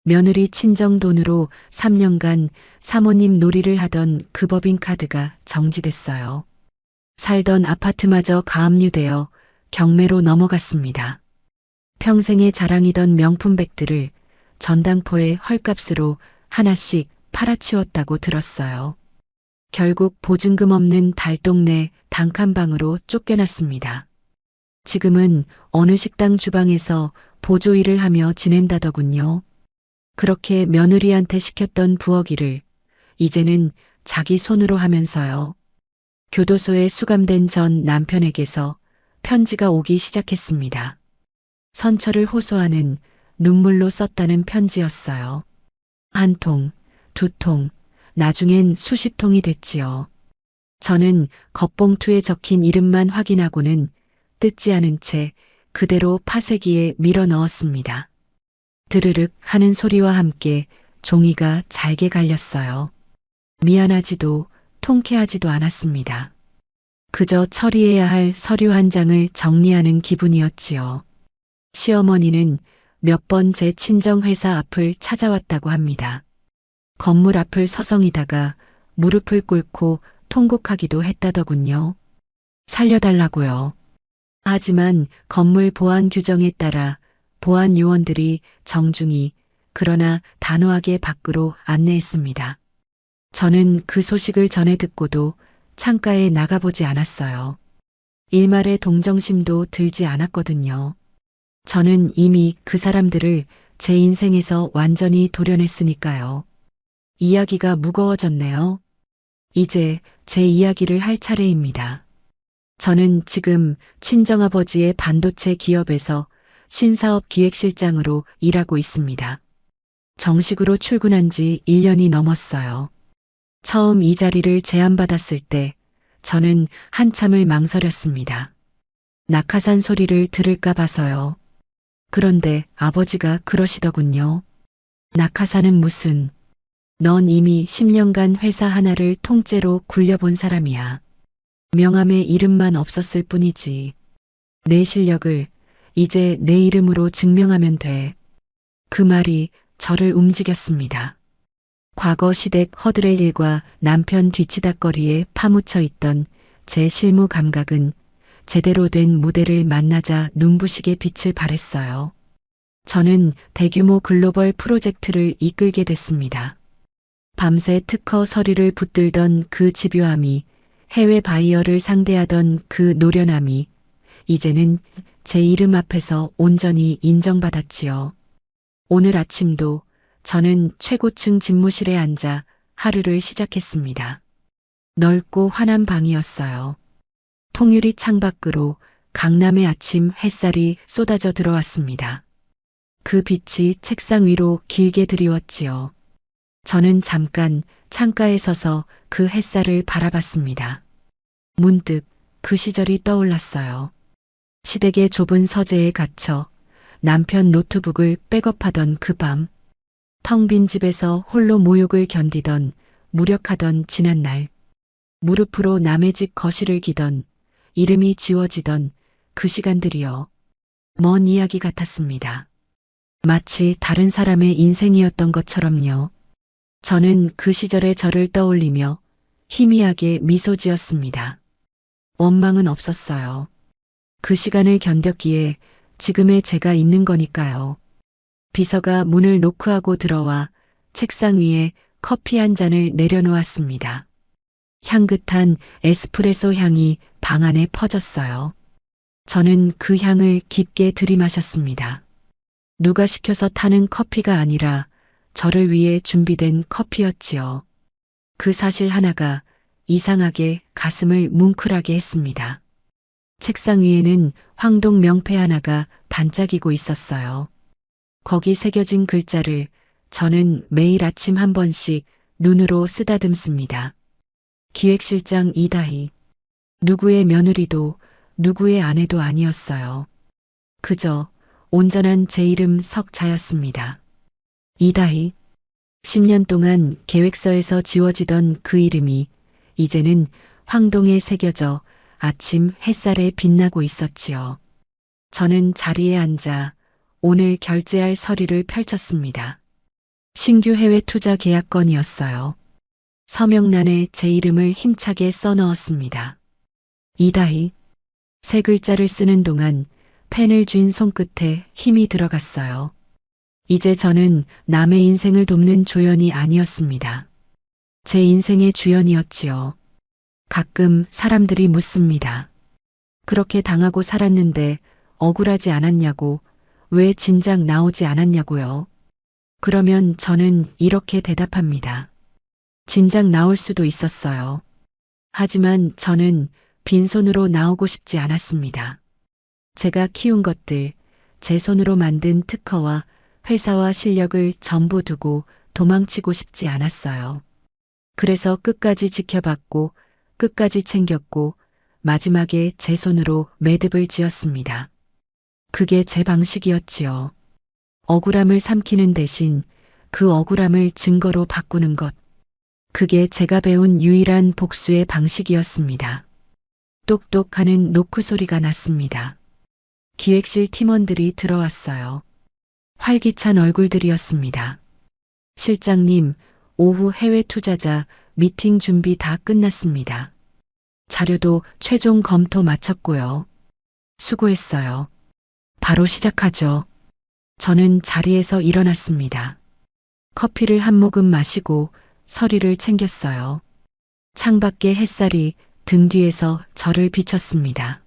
며느리 친정 돈으로 3년간 사모님 놀이를 하던 그 법인카드가 정지됐어요. 살던 아파트마저 가압류되어 경매로 넘어갔습니다. 평생의 자랑이던 명품백들을 전당포에 헐값으로 하나씩 팔아치웠다고 들었어요. 결국 보증금 없는 달동네 단칸방으로 쫓겨났습니다. 지금은 어느 식당 주방에서 보조 일을 하며 지낸다더군요. 그렇게 며느리한테 시켰던 부엌 일을 이제는 자기 손으로 하면서요. 교도소에 수감된 전 남편에게서 편지가 오기 시작했습니다. 선처를 호소하는 눈물로 썼다는 편지였어요. 한 통, 두 통, 나중엔 수십 통이 됐지요. 저는 겉봉투에 적힌 이름만 확인하고는 뜯지 않은 채 그대로 파쇄기에 밀어 넣었습니다. 드르륵 하는 소리와 함께 종이가 잘게 갈렸어요. 미안하지도 통쾌하지도 않았습니다. 그저 처리해야 할 서류 한 장을 정리하는 기분이었지요. 시어머니는 몇 번 제 친정회사 앞을 찾아왔다고 합니다. 건물 앞을 서성이다가 무릎을 꿇고 통곡하기도 했다더군요. 살려달라고요. 하지만 건물 보안 규정에 따라 보안 요원들이 정중히 그러나 단호하게 밖으로 안내했습니다. 저는 그 소식을 전해 듣고도 창가에 나가보지 않았어요. 일말의 동정심도 들지 않았거든요. 저는 이미 그 사람들을 제 인생에서 완전히 도려냈으니까요. 이야기가 무거워졌네요. 이제 제 이야기를 할 차례입니다. 저는 지금 친정아버지의 반도체 기업에서 신사업 기획실장으로 일하고 있습니다. 정식으로 출근한 지 1년이 넘었어요. 처음 이 자리를 제안받았을 때 저는 한참을 망설였습니다. 낙하산 소리를 들을까 봐서요. 그런데 아버지가 그러시더군요. 낙하산은 무슨, 넌 이미 10년간 회사 하나를 통째로 굴려본 사람이야. 명함에 이름만 없었을 뿐이지. 내 실력을 이제 내 이름으로 증명하면 돼. 그 말이 저를 움직였습니다. 과거 시댁 허들의 일과 남편 뒤치다꺼리에 파묻혀 있던 제 실무 감각은 제대로 된 무대를 만나자 눈부시게 빛을 발했어요. 저는 대규모 글로벌 프로젝트를 이끌게 됐습니다. 밤새 특허 서류를 붙들던 그 집요함이, 해외 바이어를 상대하던 그 노련함이 이제는 제 이름 앞에서 온전히 인정받았지요. 오늘 아침도 저는 최고층 집무실에 앉아 하루를 시작했습니다. 넓고 환한 방이었어요. 통유리 창밖으로 강남의 아침 햇살이 쏟아져 들어왔습니다. 그 빛이 책상 위로 길게 드리웠지요. 저는 잠깐 창가에 서서 그 햇살을 바라봤습니다. 문득 그 시절이 떠올랐어요. 시댁의 좁은 서재에 갇혀 남편 노트북을 백업하던 그 밤, 텅 빈 집에서 홀로 모욕을 견디던, 무력하던 지난날, 무릎으로 남의 집 거실을 기던, 이름이 지워지던 그 시간들이요. 먼 이야기 같았습니다. 마치 다른 사람의 인생이었던 것처럼요. 저는 그 시절의 저를 떠올리며 희미하게 미소 지었습니다. 원망은 없었어요. 그 시간을 견뎠기에 지금의 제가 있는 거니까요. 비서가 문을 노크하고 들어와 책상 위에 커피 한 잔을 내려놓았습니다. 향긋한 에스프레소 향이 방 안에 퍼졌어요. 저는 그 향을 깊게 들이마셨습니다. 누가 시켜서 타는 커피가 아니라 저를 위해 준비된 커피였지요. 그 사실 하나가 이상하게 가슴을 뭉클하게 했습니다. 책상 위에는 황동 명패 하나가 반짝이고 있었어요. 거기 새겨진 글자를 저는 매일 아침 한 번씩 눈으로 쓰다듬습니다. 기획실장 이다희. 누구의 며느리도 누구의 아내도 아니었어요. 그저 온전한 제 이름 석자였습니다. 이다희. 10년 동안 계획서에서 지워지던 그 이름이 이제는 황동에 새겨져 아침 햇살에 빛나고 있었지요. 저는 자리에 앉아 오늘 결제할 서류를 펼쳤습니다. 신규 해외 투자 계약건이었어요. 서명란에 제 이름을 힘차게 써넣었습니다. 이다희. 세 글자를 쓰는 동안 펜을 쥔 손끝에 힘이 들어갔어요. 이제 저는 남의 인생을 돕는 조연이 아니었습니다. 제 인생의 주연이었지요. 가끔 사람들이 묻습니다. 그렇게 당하고 살았는데 억울하지 않았냐고, 왜 진작 나오지 않았냐고요. 그러면 저는 이렇게 대답합니다. 진작 나올 수도 있었어요. 하지만 저는 빈손으로 나오고 싶지 않았습니다. 제가 키운 것들, 제 손으로 만든 특허와 회사와 실력을 전부 두고 도망치고 싶지 않았어요. 그래서 끝까지 지켜봤고, 끝까지 챙겼고, 마지막에 제 손으로 매듭을 지었습니다. 그게 제 방식이었지요. 억울함을 삼키는 대신 그 억울함을 증거로 바꾸는 것. 그게 제가 배운 유일한 복수의 방식이었습니다. 똑똑하는 노크 소리가 났습니다. 기획실 팀원들이 들어왔어요. 활기찬 얼굴들이었습니다. 실장님, 오후 해외 투자자 미팅 준비 다 끝났습니다. 자료도 최종 검토 마쳤고요. 수고했어요. 바로 시작하죠. 저는 자리에서 일어났습니다. 커피를 한 모금 마시고 서류를 챙겼어요. 창밖의 햇살이 등 뒤에서 저를 비쳤습니다.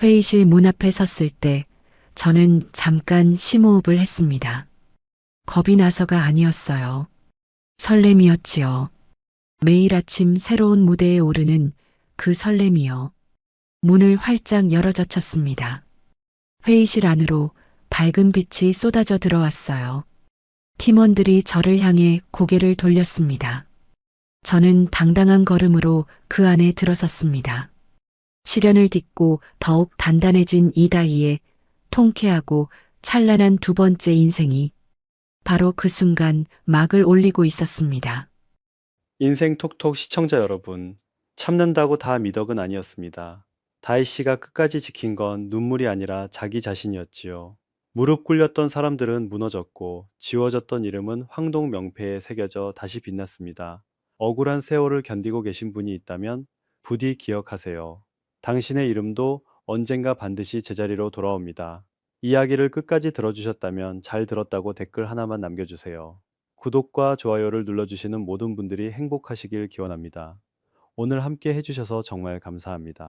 회의실 문 앞에 섰을 때 저는 잠깐 심호흡을 했습니다. 겁이 나서가 아니었어요. 설렘이었지요. 매일 아침 새로운 무대에 오르는 그 설렘이요. 문을 활짝 열어젖혔습니다. 회의실 안으로 밝은 빛이 쏟아져 들어왔어요. 팀원들이 저를 향해 고개를 돌렸습니다. 저는 당당한 걸음으로 그 안에 들어섰습니다. 시련을 딛고 더욱 단단해진 이다희의 통쾌하고 찬란한 두 번째 인생이 바로 그 순간 막을 올리고 있었습니다. 인생 톡톡 시청자 여러분, 참는다고 다 미덕은 아니었습니다. 다희 씨가 끝까지 지킨 건 눈물이 아니라 자기 자신이었지요. 무릎 꿇렸던 사람들은 무너졌고 지워졌던 이름은 황동 명패에 새겨져 다시 빛났습니다. 억울한 세월을 견디고 계신 분이 있다면 부디 기억하세요. 당신의 이름도 언젠가 반드시 제자리로 돌아옵니다. 이야기를 끝까지 들어주셨다면 잘 들었다고 댓글 하나만 남겨주세요. 구독과 좋아요를 눌러주시는 모든 분들이 행복하시길 기원합니다. 오늘 함께 해주셔서 정말 감사합니다.